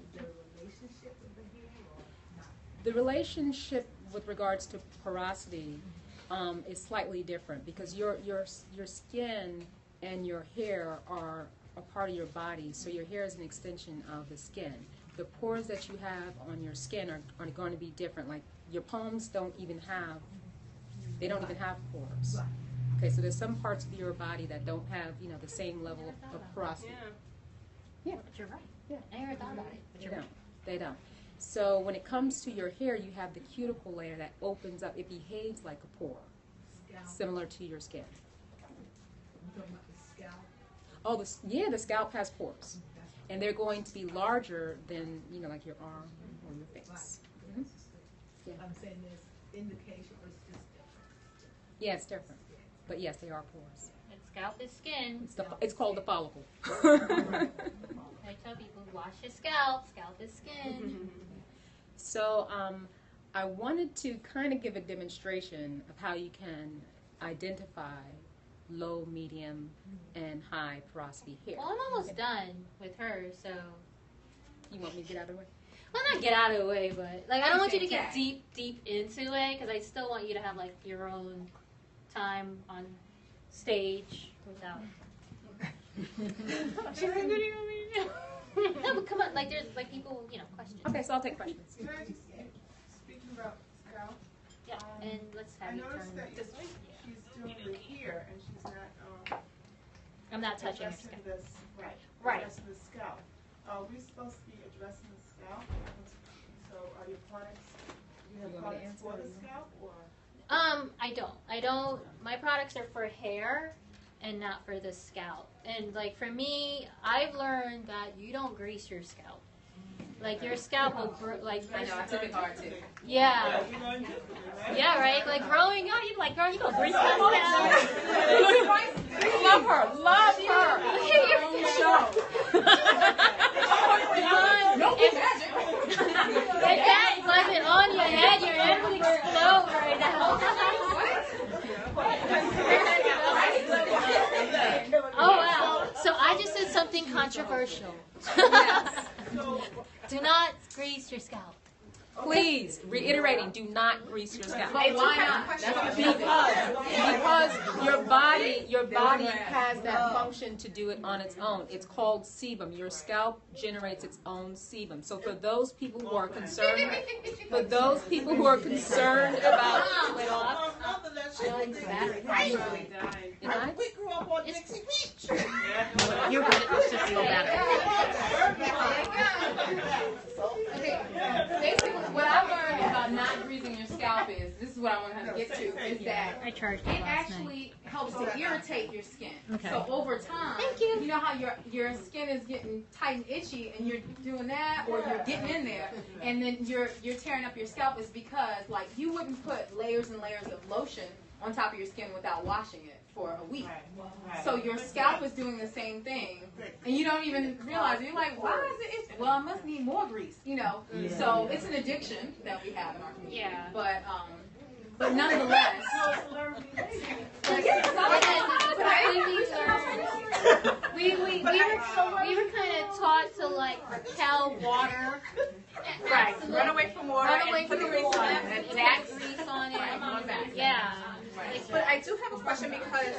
Is there a relationship with the hair or not? The relationship with regards to porosity is slightly different because your skin and your hair are a part of your body, so your hair is an extension of the skin. The pores that you have on your skin are going to be different. Like your palms don't even have pores. Okay, so there's some parts of your body that don't have, the same level of porosity. Yeah, but you're right. Yeah. I never thought about it, but you're right. They don't. So when it comes to your hair, you have the cuticle layer that opens up. It behaves like a pore, similar to your skin. You're talking about the scalp? Oh, the scalp has pores, and they're going to be larger than like your arm or your face. Right. Yeah. I'm saying there's indication, but it's just different. Yeah, it's different, but yes, they are pores. And scalp is skin. It's called the follicle. I tell people, wash your scalp. Scalp is skin. So I wanted to kind of give a demonstration of how you can identify low, medium, and high porosity hair. Well, I'm almost done with hers, so. You want me to get out of the way? Well, not get out of the way, but like I don't want you to get deep into it because I still want you to have like your own time on stage without. No, but come on, like there's like people, questions. Okay, so I'll take questions. Can I just, speaking about scalp, Yeah, and let's have I you noticed turn. that she's doing the hair and she's not I'm not touching your addressing scalp. this, Right. addressing the scalp. Are we supposed to be addressing the scalp? So are your products, do you have products for the scalp or? I don't. My products are for hair and not for the scalp. And like for me, I've learned that you don't grease your scalp. Like your scalp will I know, I took it hard too. Yeah. Yeah, right? Like growing up, you're like, girl, you gonna grease my scalp. Love her. Love her. If that wasn't on your head would explode right now. Oh wow. So I just said something controversial. Do not grease your scalp. Please, reiterating, do not grease your scalp. But why not? Because your body has that function to do it on its own. It's called sebum. Your scalp generates its own sebum. So for those people who are concerned, about We grew up on Dixie Beach. You're right. It's just a little better. Okay, basically what I learned about not greasing your scalp is, this is what I want to get to, is that I charged it actually helps to irritate your skin. Okay. So over time, you know how your skin is getting tight and itchy and you're doing that or you're getting in there and then you're tearing up your scalp is because like you wouldn't put layers and layers of lotion on top of your skin without washing it for a week. So your scalp is doing the same thing and you don't even realize it. You're like, why is it? Well, I must need more grease, So it's an addiction that we have in our community. Yeah. But nonetheless. We were kind of taught to like repel water. Right. Run away from water and put the grease on it. And that grease on it. Yeah. But I do have a question because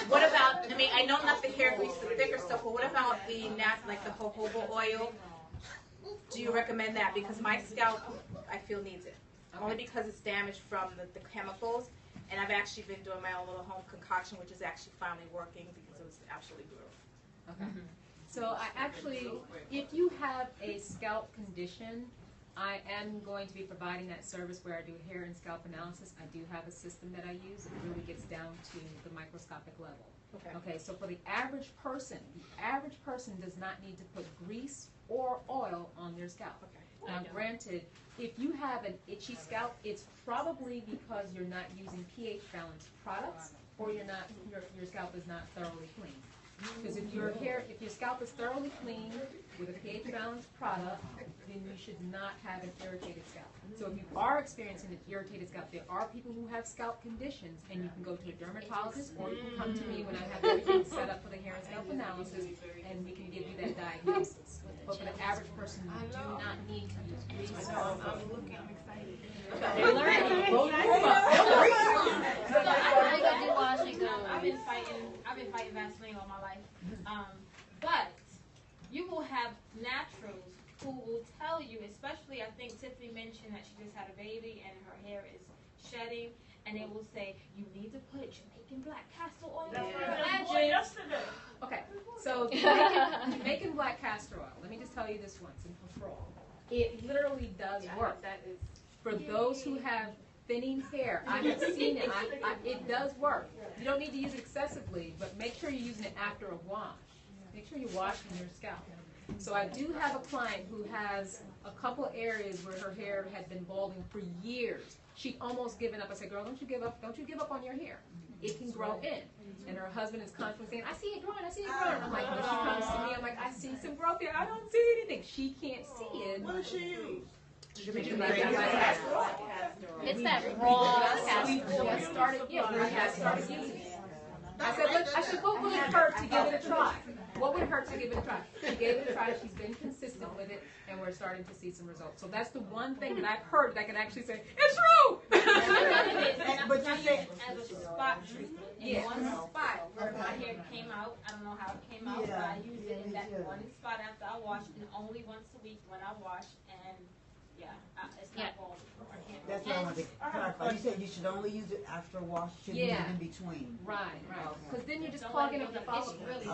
what about, I know not the hair grease, the thicker stuff, but what about the like the jojoba oil? Do you recommend that? Because my scalp, I feel, needs it. Only because it's damaged from the chemicals. And I've actually been doing my own little home concoction, which is actually finally working because it was absolutely brutal. Okay. So if you have a scalp condition, I am going to be providing that service where I do hair and scalp analysis. I do have a system that I use. It really gets down to the microscopic level. Okay, so for the average person does not need to put grease or oil on their scalp. Now, granted, if you have an itchy scalp, it's probably because you're not using pH balanced products, or your scalp is not thoroughly clean. Because if your scalp is thoroughly clean with a pH balanced product, then you should not have an irritated scalp. So if you are experiencing an irritated scalp, there are people who have scalp conditions, and you can go to a dermatologist, or you can come to me when I have everything set up for the hair and scalp analysis, and we can give you that diagnosis. But for the average person, you do not need to use grease. I'm looking, I'm excited. They're learning. I've been fighting Vaseline all my life. But you will have naturals who will tell you, especially I think Tiffany mentioned that she just had a baby and her hair is shedding, and they will say you need to put Jamaican black castor oil on your edges. Okay, so Jamaican black castor oil. Let me just tell you this once and for all. It literally does work. That is For those who have thinning hair, I have seen it. It does work. You don't need to use it excessively, but make sure you're using it after a wash. Make sure you're washing your scalp. So I do have a client who has a couple areas where her hair had been balding for years. She'd almost given up. I said, girl, don't you give up. Don't you give up on your hair. It can grow in. And her husband is constantly saying, I see it growing, I see it growing. I'm like, when she comes to me, I'm like, I see some growth here. I don't see anything. She can't see it. What does she use? It's that raw castor. We just started using it. I said, what would it hurt to give it a try? What would it hurt to give it a try? She gave it a try. She's been consistent with it, and we're starting to see some results. So that's the one thing that I've heard that I can actually say, it's true! And I'm telling you, as a spot treatment, in one spot where my hair came out, I don't know how it came out, but I used it in that one spot after I washed, and only once a week when I wash, and it's not bald. That's what I wanted to clarify. You said you should only use it after a wash, shouldn't use it in between. Right. Because then you're just clogging up the follicles. Really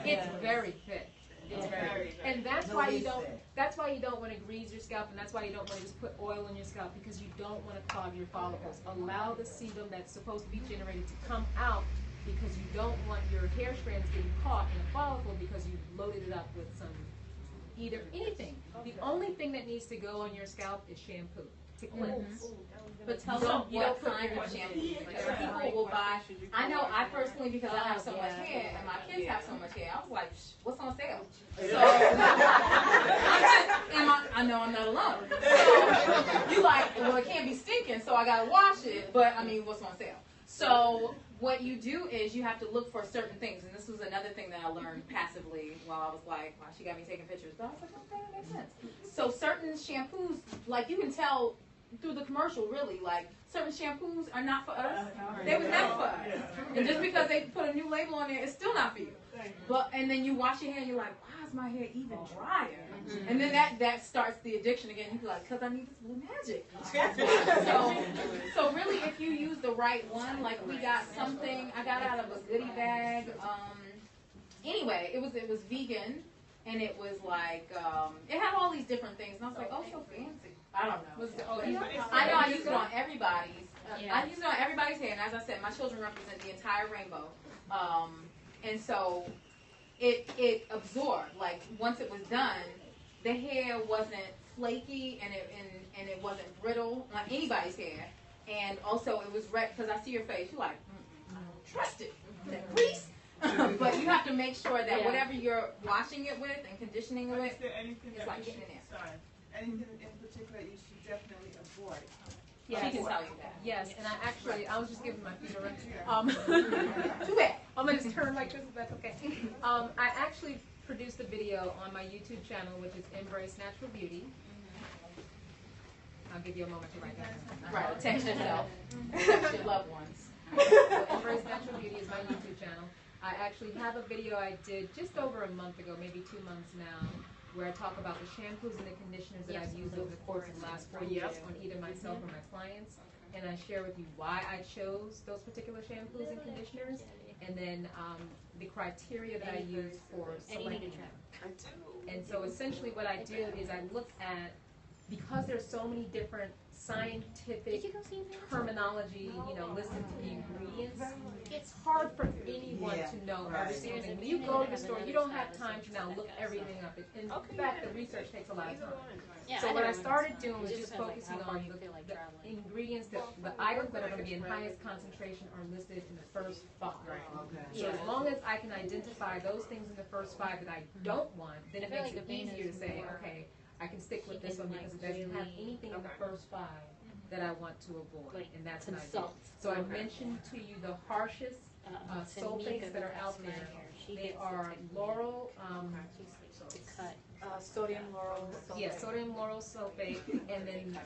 It's very thick. It's very thick. And that's why you don't. That's why you don't want to grease your scalp, and that's why you don't want to just put oil on your scalp, because you don't want to clog your follicles. Allow the sebum that's supposed to be generated to come out, because you don't want your hair strands getting caught in a follicle because you've loaded it up with some either anything. The only thing that needs to go on your scalp is shampoo to cleanse. But tell them what kind of shampoo. People will buy. I know I personally, because I have so much hair and my kids have so much hair, I was like, what's on sale? So I know I'm not alone. So you like, well, it can't be stinking, so I gotta wash it. But I mean, what's on sale? So what you do is you have to look for certain things, and this was another thing that I learned passively while I was like, wow, she got me taking pictures. But I was like, okay, that makes sense. So certain shampoos, like you can tell through the commercial, really, like certain shampoos are not for us. They were never for us. And just because they put a new label on there, it's still not for you. But and then you wash your hair and you're like, why is my hair even drier? And then that starts the addiction again. You're like, because I need this blue magic. So really, if you use the right one, like we got something, I got out of a goodie bag. Anyway, it was vegan, and it was like it had all these different things, and I was like, oh, so fancy. I don't know. I know I used it on everybody's. I used it on everybody's hair, and as I said, my children represent the entire rainbow. And so it absorbed. Like once it was done, the hair wasn't flaky and it wasn't brittle like anybody's hair. And also it was red, because I see your face. You're like, I don't trust it. That grease. But you have to make sure that whatever you're washing it with and conditioning it with, it's like getting in there. Anything in particular you should definitely avoid? Yes. She can tell you that. Yes, and I was just giving my feet a run. Too bad. I'm going to just turn like this if that's okay. I actually produced a video on my YouTube channel, which is Embrace Natural Beauty. I'll give you a moment to write that down. Right, text yourself. Text your loved ones. So Embrace Natural Beauty is my YouTube channel. I actually have a video I did just over a month ago, maybe 2 months now, where I talk about the shampoos and the conditioners that I've used over the course of the last 4 years on either myself or my clients. And I share with you why I chose those particular shampoos and conditioners, and then the criteria that I use for selecting them. And so essentially what I do is I look at because there's so many different scientific terminology, listed ingredients, it's hard for anyone to know every single thing. When you go to the store, you don't have time to now look everything up. In fact, the research takes a lot of time. So what I started doing was just focusing on the ingredients, the items that are going to be in highest concentration are listed in the first 5. So as long as I can identify those things in the first 5 that I don't want, then it makes it easier to say, okay, I can stick with this one because it doesn't have anything in the first 5 that I want to avoid, and that's what I did. So I mentioned to you the harshest sulfates that are out there. They are laurel, sodium lauryl sulfate. Yeah, sodium lauryl sulfate, and then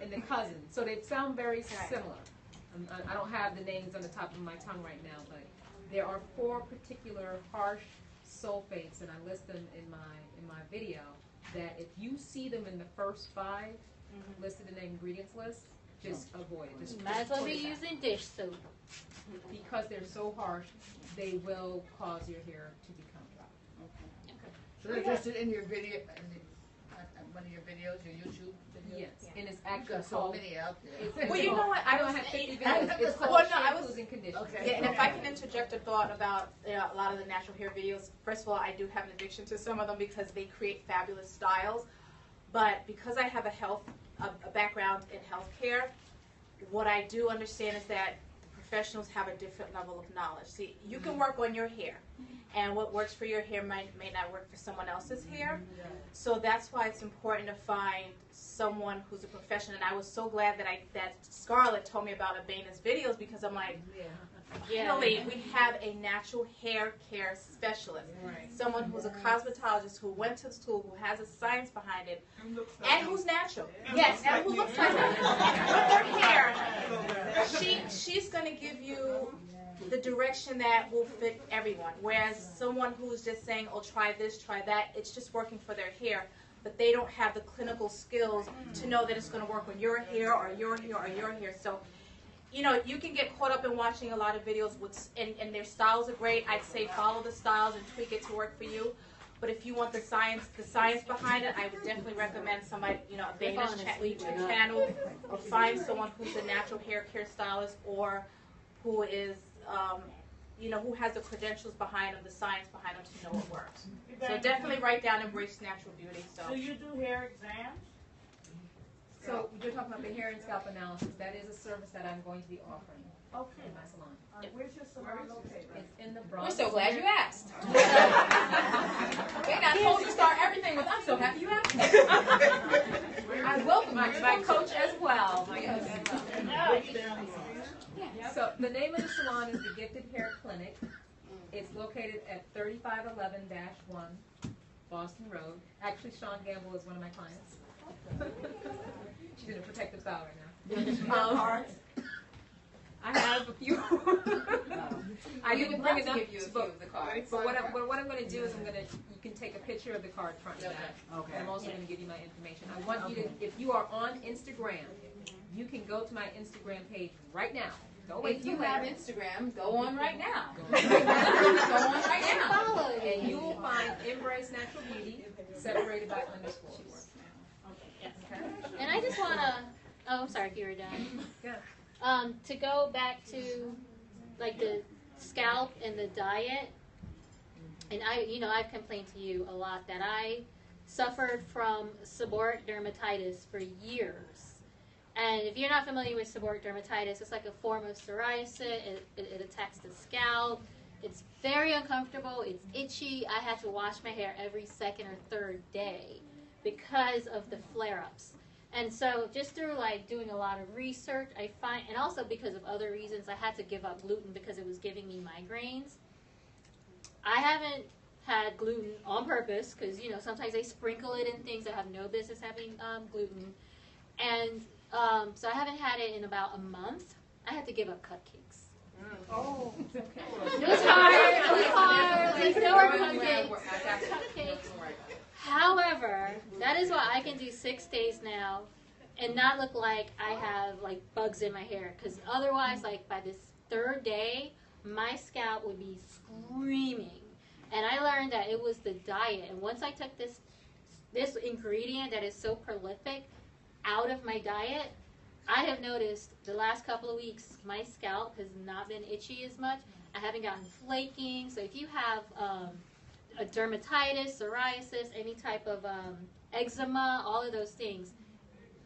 the cousin. So they sound very similar. I don't have the names on the top of my tongue right now, but there are 4 particular harsh sulfates, and I list them in my video. That if you see them in the first 5 listed in the ingredients list, just avoid it. Just might as well be using dish soap. Because they're so harsh, they will cause your hair to become dry. Okay. So they're listed in your video, one of your videos, your YouTube videos? Yes, and it's actually got so many out there. Well, you know what? I don't have 50 videos. It's called Losing Conditions. Okay. Yeah, and if I can interject a thought about a lot of the natural hair videos. First of all, I do have an addiction to some of them because they create fabulous styles. But because I have a background in healthcare, what I do understand is that professionals have a different level of knowledge. See, you can work on your hair, and what works for your hair may not work for someone else's hair. So that's why it's important to find someone who's a professional. And I was so glad that Scarlett told me about Abana's videos, because I'm like, finally, we have a natural hair care specialist, someone who's a cosmetologist who went to school, who has a science behind it, and who's natural. Yes, and who looks like that. With her hair, she's going to give you the direction that will fit everyone. Whereas someone who's just saying, oh, try this, try that, it's just working for their hair, but they don't have the clinical skills to know that it's going to work on your hair or your hair or your hair. So, you can get caught up in watching a lot of videos and their styles are great. I'd say follow the styles and tweak it to work for you. But if you want the science behind it, I would definitely recommend somebody, Abana's YouTube channel, or find someone who's a natural hair care stylist, or who is, who has the credentials behind them, the science behind them, to know what works. So definitely write down Embrace Natural Beauty. So you do hair exams? So you're talking about the hair and scalp analysis. That is a service that I'm going to be offering in my salon. Where's your salon located? It's in the Bronx. We're so glad you asked. They not told you to start everything with, I'm so happy you asked. I welcome my coach as well. So the name of the salon is the Gifted Hair Clinic. It's located at 3511-1 Boston Road. Actually, Sean Gamble is one of my clients. She's in a protective style right now. I have a few. I didn't bring enough to give you a few of the cards. But what I'm going to do is you can take a picture of the card front and back. Okay. I'm also going to give you my information. I want you to, if you are on Instagram, you can go to my Instagram page right now. Don't wait if you have Instagram, go on right now. Go on right now. Follow it. And you will find Embrace Natural Beauty separated by underscores. Okay. And I just want to, I'm sorry if you were done. Yeah. To go back to like the scalp and the diet, and I've complained to you a lot that I suffered from seborrheic dermatitis for years. And if you're not familiar with seborrheic dermatitis, it's like a form of psoriasis. It attacks the scalp. It's very uncomfortable. It's itchy. I had to wash my hair every second or third day because of the flare-ups. And so just through like doing a lot of research, and also because of other reasons, I had to give up gluten because it was giving me migraines. I haven't had gluten on purpose because, sometimes they sprinkle it in things that have no business having gluten. And so I haven't had it in about a month. I had to give up cupcakes. Oh, okay. It was hard. Like, no more cupcakes. However, that is why I can do 6 days now and not look like I have like bugs in my hair. Because otherwise, like by this third day, my scalp would be screaming. And I learned that it was the diet. And once I took this this ingredient that is so prolific out of my diet, I have noticed the last couple of weeks my scalp has not been itchy as much. I haven't gotten flaking. So if you have a dermatitis, psoriasis, any type of eczema, all of those things,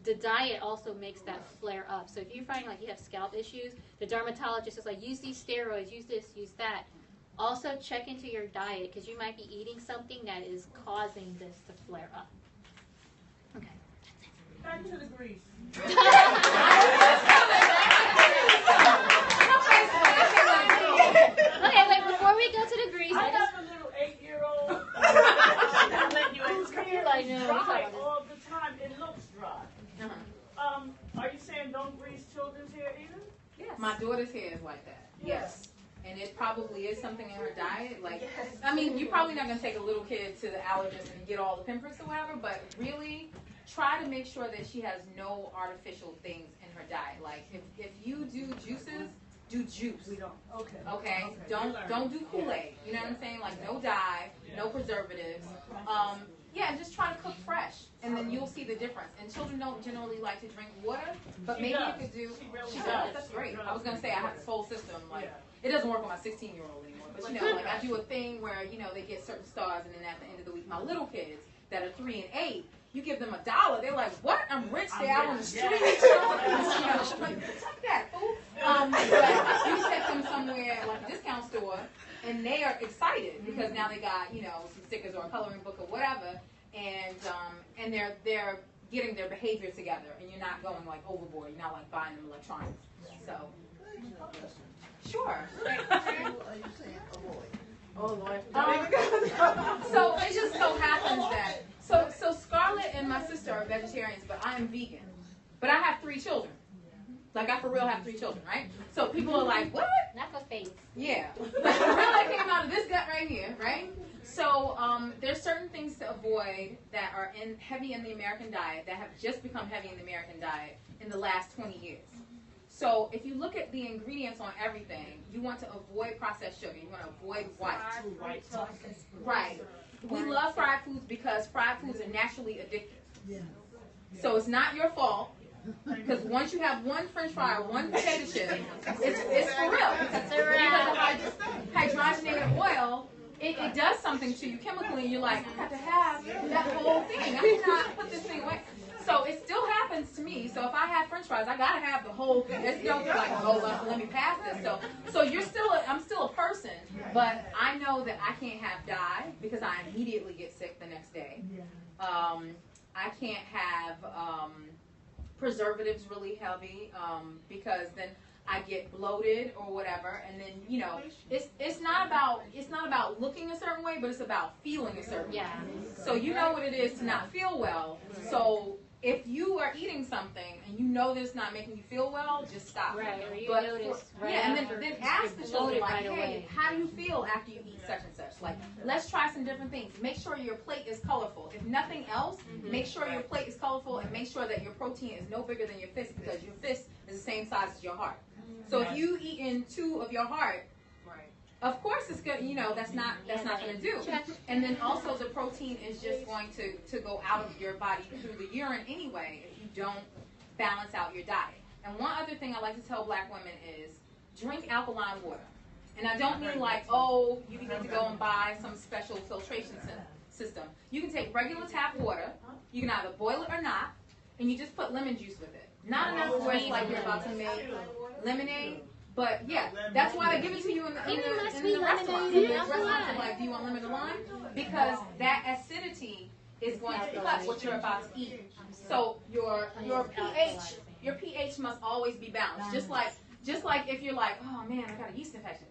the diet also makes that flare up. So if you're finding like you have scalp issues, the dermatologist is like, use these steroids, use this, use that. Also check into your diet because you might be eating something that is causing this to flare up. Okay. Back to the grease. Okay, wait, before we go to the grease, I have a little 8-year-old. Whose hair is dry all the time. It looks dry. Are you saying don't grease children's hair either? Yes. My daughter's hair is like that. Yes. And it probably is something in her diet. Like, I mean, you're probably not going to take a little kid to the allergist and get all the pimples or whatever, but really try to make sure that she has no artificial things in her diet. Like, if you do juices, do juice. We don't. Okay. Okay? Don't do Kool-Aid. You know what I'm saying? Like, no dye, no preservatives. Yeah, just try to cook fresh, and then you'll see the difference. And children don't generally like to drink water, but maybe you could do. She does. That's great. I was gonna say I have this whole system. Like, it doesn't work on my 16-year-old anymore. But you know, like I do a thing where they get certain stars, and then at the end of the week, my little kids that are 3 and 8, you give them $1, they're like, "What? I'm rich. They're out on the street." Like, take that, fool. But you take them somewhere like a discount store, and they are excited because now they got some stickers or a coloring book or whatever, and they're getting their behavior together, and you're not going like overboard. You're not like buying them electronics. So sure. Are you saying avoid? Oh Lord. So it just so happens that so Scarlett and my sister are vegetarians, but I am vegan. But I have 3 children. Like, I for real have 3 children, right? So people are like, what? Not for face. Yeah. Like, for real, that came out of this gut right here, right? So there's certain things to avoid that are heavy in the American diet that have just become heavy in the American diet in the last 20 years. So if you look at the ingredients on everything, you want to avoid processed sugar. You want to avoid white. Right. We love fried foods because fried foods are naturally addictive. Yeah. So it's not your fault. Because once you have one French fry or one potato chip, it's for real. Because hydrogenated oil, it does something to you chemically, and you're like, I have to have that whole thing. I cannot put this thing away. So it still happens to me. So if I have French fries, I gotta have the whole thing. There's no like, oh, let me pass this. So I'm still a person, but I know that I can't have dye because I immediately get sick the next day. I can't have preservatives really heavy because then I get bloated or whatever, and then it's not about looking a certain way, but it's about feeling a certain way. So you know what it is to not feel well. So if you are eating something and you know that it's not making you feel well, just stop. Right. Or you But notice and then ask the children like, hey, how do you feel after you eat such and such? Like, let's try some different things. Make sure your plate is colorful. If nothing else, make sure your plate is colorful, and make sure that your protein is no bigger than your fist, because your fist is the same size as your heart. So if you eat in 2 of your heart, of course it's good. That's not going to do. And then also the protein is just going to go out of your body through the urine anyway if you don't balance out your diet. And one other thing I like to tell black women is drink alkaline water. And I don't mean like, oh, you need to go and buy some special filtration system. You can take regular tap water. You can either boil it or not, and you just put lemon juice with it. Not enough where it's like you're about to make lemonade. But yeah, that's why they give it to you in the restaurants. The restaurants are like, do you want lemon or lime? Because that acidity is going to cut what you're about to eat. So your pH must always be balanced. Just like if you're like, oh man, I got a yeast infection.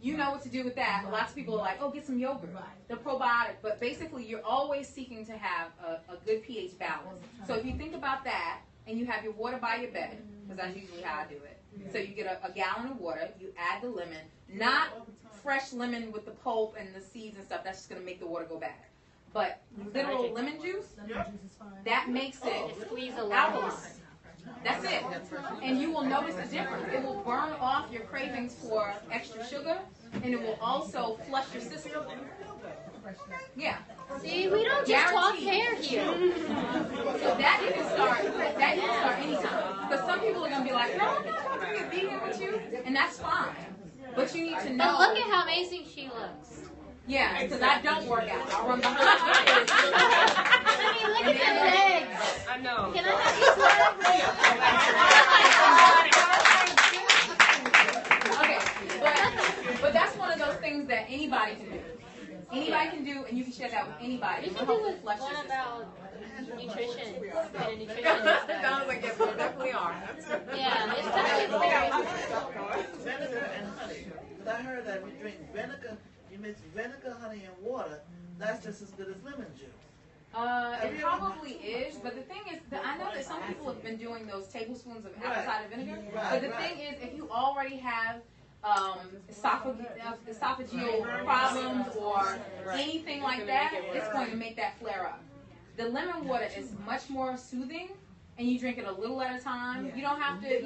You know what to do with that. Lots of people are like, oh, get some yogurt. The probiotic. But basically, you're always seeking to have a good pH balance. So if you think about that, and you have your water by your bed, because that's usually how I do it. So you get a gallon of water, you add the lemon, not fresh lemon with the pulp and the seeds and stuff. That's just going to make the water go bad. But literal lemon juice, that makes it alkaline. That's it. And you will notice the difference. It will burn off your cravings for extra sugar, and it will also flush your system. Yeah. See, we don't just talk hair here. So that you can start. That you can start anytime. Because some people are gonna be like, "No, I'm not gonna be here with you," and that's fine. But you need to know. But look at how amazing she looks. Yeah, because I don't work out. I run behind. I mean, look at the legs. I know. Can I have these legs? Okay, but that's one of those things that anybody can do. Anybody can do, and you can share that with anybody. You should do one about nutrition and a nutritionist. Sounds like yes, there definitely are. Yeah, it's definitely vinegar and honey. Because I heard that if you drink vinegar, you mix vinegar, honey, and water, that's just as good as lemon juice. It probably is, but the thing is, that I know that some people have been doing those tablespoons of apple cider vinegar. But the thing is, if you already have esophageal problems or anything like that, it's going to make that flare up. The lemon water is much more soothing, and you drink it a little at a time. You don't have to,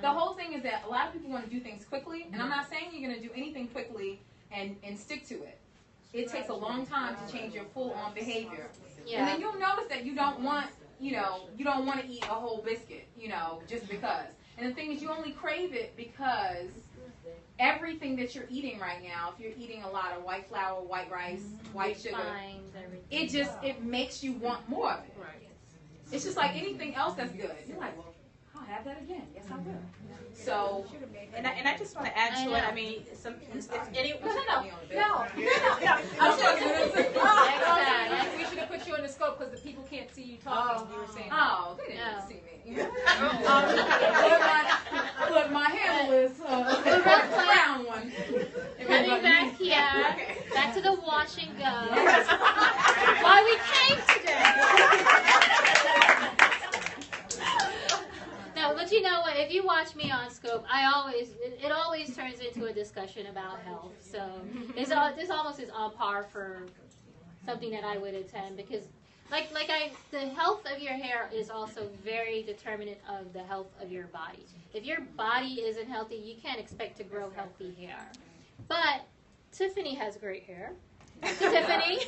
the whole thing is that a lot of people want to do things quickly, and I'm not saying you're going to do anything quickly and stick to it. It takes a long time to change your full-on behavior. Yeah. And then you'll notice that you don't want, you don't want to eat a whole biscuit, just because. And the thing is, you only crave it because everything that you're eating right now, if you're eating a lot of white flour, white rice, white sugar, it makes you want more of it. Right. It's just like anything else that's good. You're like, well, I'll have that again. Yes, I will. So, and I just want to add to it. I mean, No. We should have put you in the scope because the people can't see you talking. You were saying, they didn't see me. But my handle is a brown one. Coming back here, back to the wash and go. Why we came today. No, but you know what? If you watch me on Scope, it always turns into a discussion about health. So this almost is on par for something that I would attend because, the health of your hair is also very determinant of the health of your body. If your body isn't healthy, you can't expect to grow healthy hair. But Tiffany has great hair. Tiffany.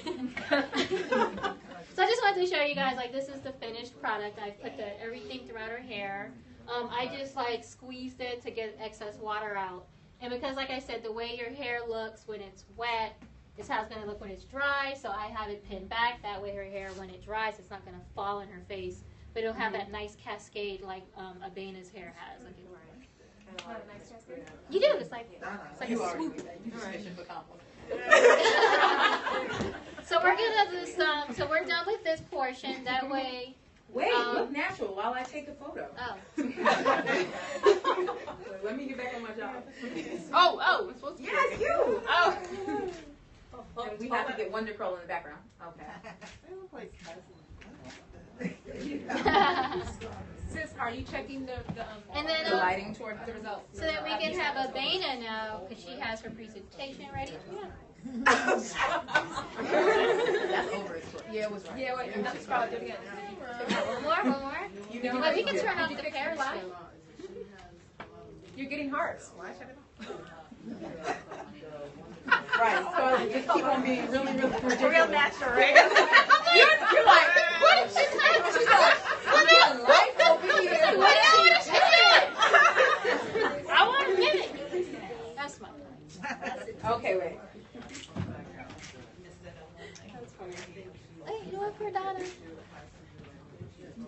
So I just wanted to show you guys, this is the finished product. I put everything throughout her hair. I just squeezed it to get excess water out. And because, like I said, the way your hair looks when it's wet is how it's going to look when it's dry. So I have it pinned back. That way her hair, when it dries, it's not going to fall in her face. But it'll have that nice cascade like Abena's hair has. You do. It's like a swoop. So we're gonna do some. So we're done with this portion. That way. Wait, look natural while I take a photo. Oh. Let me get back on my job. Oh, it's supposed to be. Yes, you. Oh. And we have to get Wonder Curl in the background. Okay. Sis, are you checking the lighting towards the results? So that we can have Abena now, because she has her presentation ready. Yeah. That's over. Yeah, it was right. Yeah, wait, let's probably do it again. One more. But we can turn off the Periscope. You're getting hearts. Why should I? Right, so just keep on being really ridiculous. Real natural, right? You're like, what? She's like, I'm getting life over here. What is she doing? I want to get it. That's my point. Okay, wait. Hey, you know what, for Donna?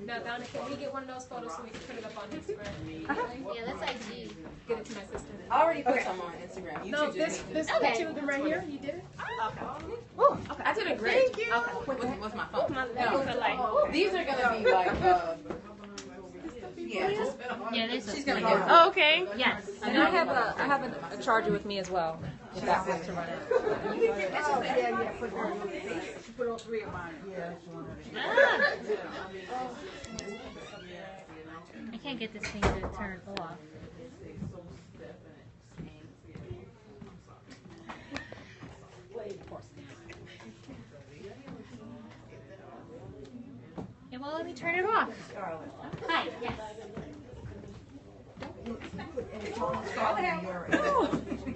Now, Donna, can we get one of those photos so we can put it up on Instagram? Yeah, that's IG. Get it to my sister. I already put some on Instagram. You No, this Okay. two of them right here. You did it? Oh, okay. I did it great. Thank you. Okay. What's my phone? No. These are gonna be like, Yeah, this she's is gonna good. go. Oh, okay. Yes. And I have a charger with me as well. If that was to run out. Put all three of mine. Ah. I can't get this thing to turn off. It won't let me turn it off. Hi, yes. all the help.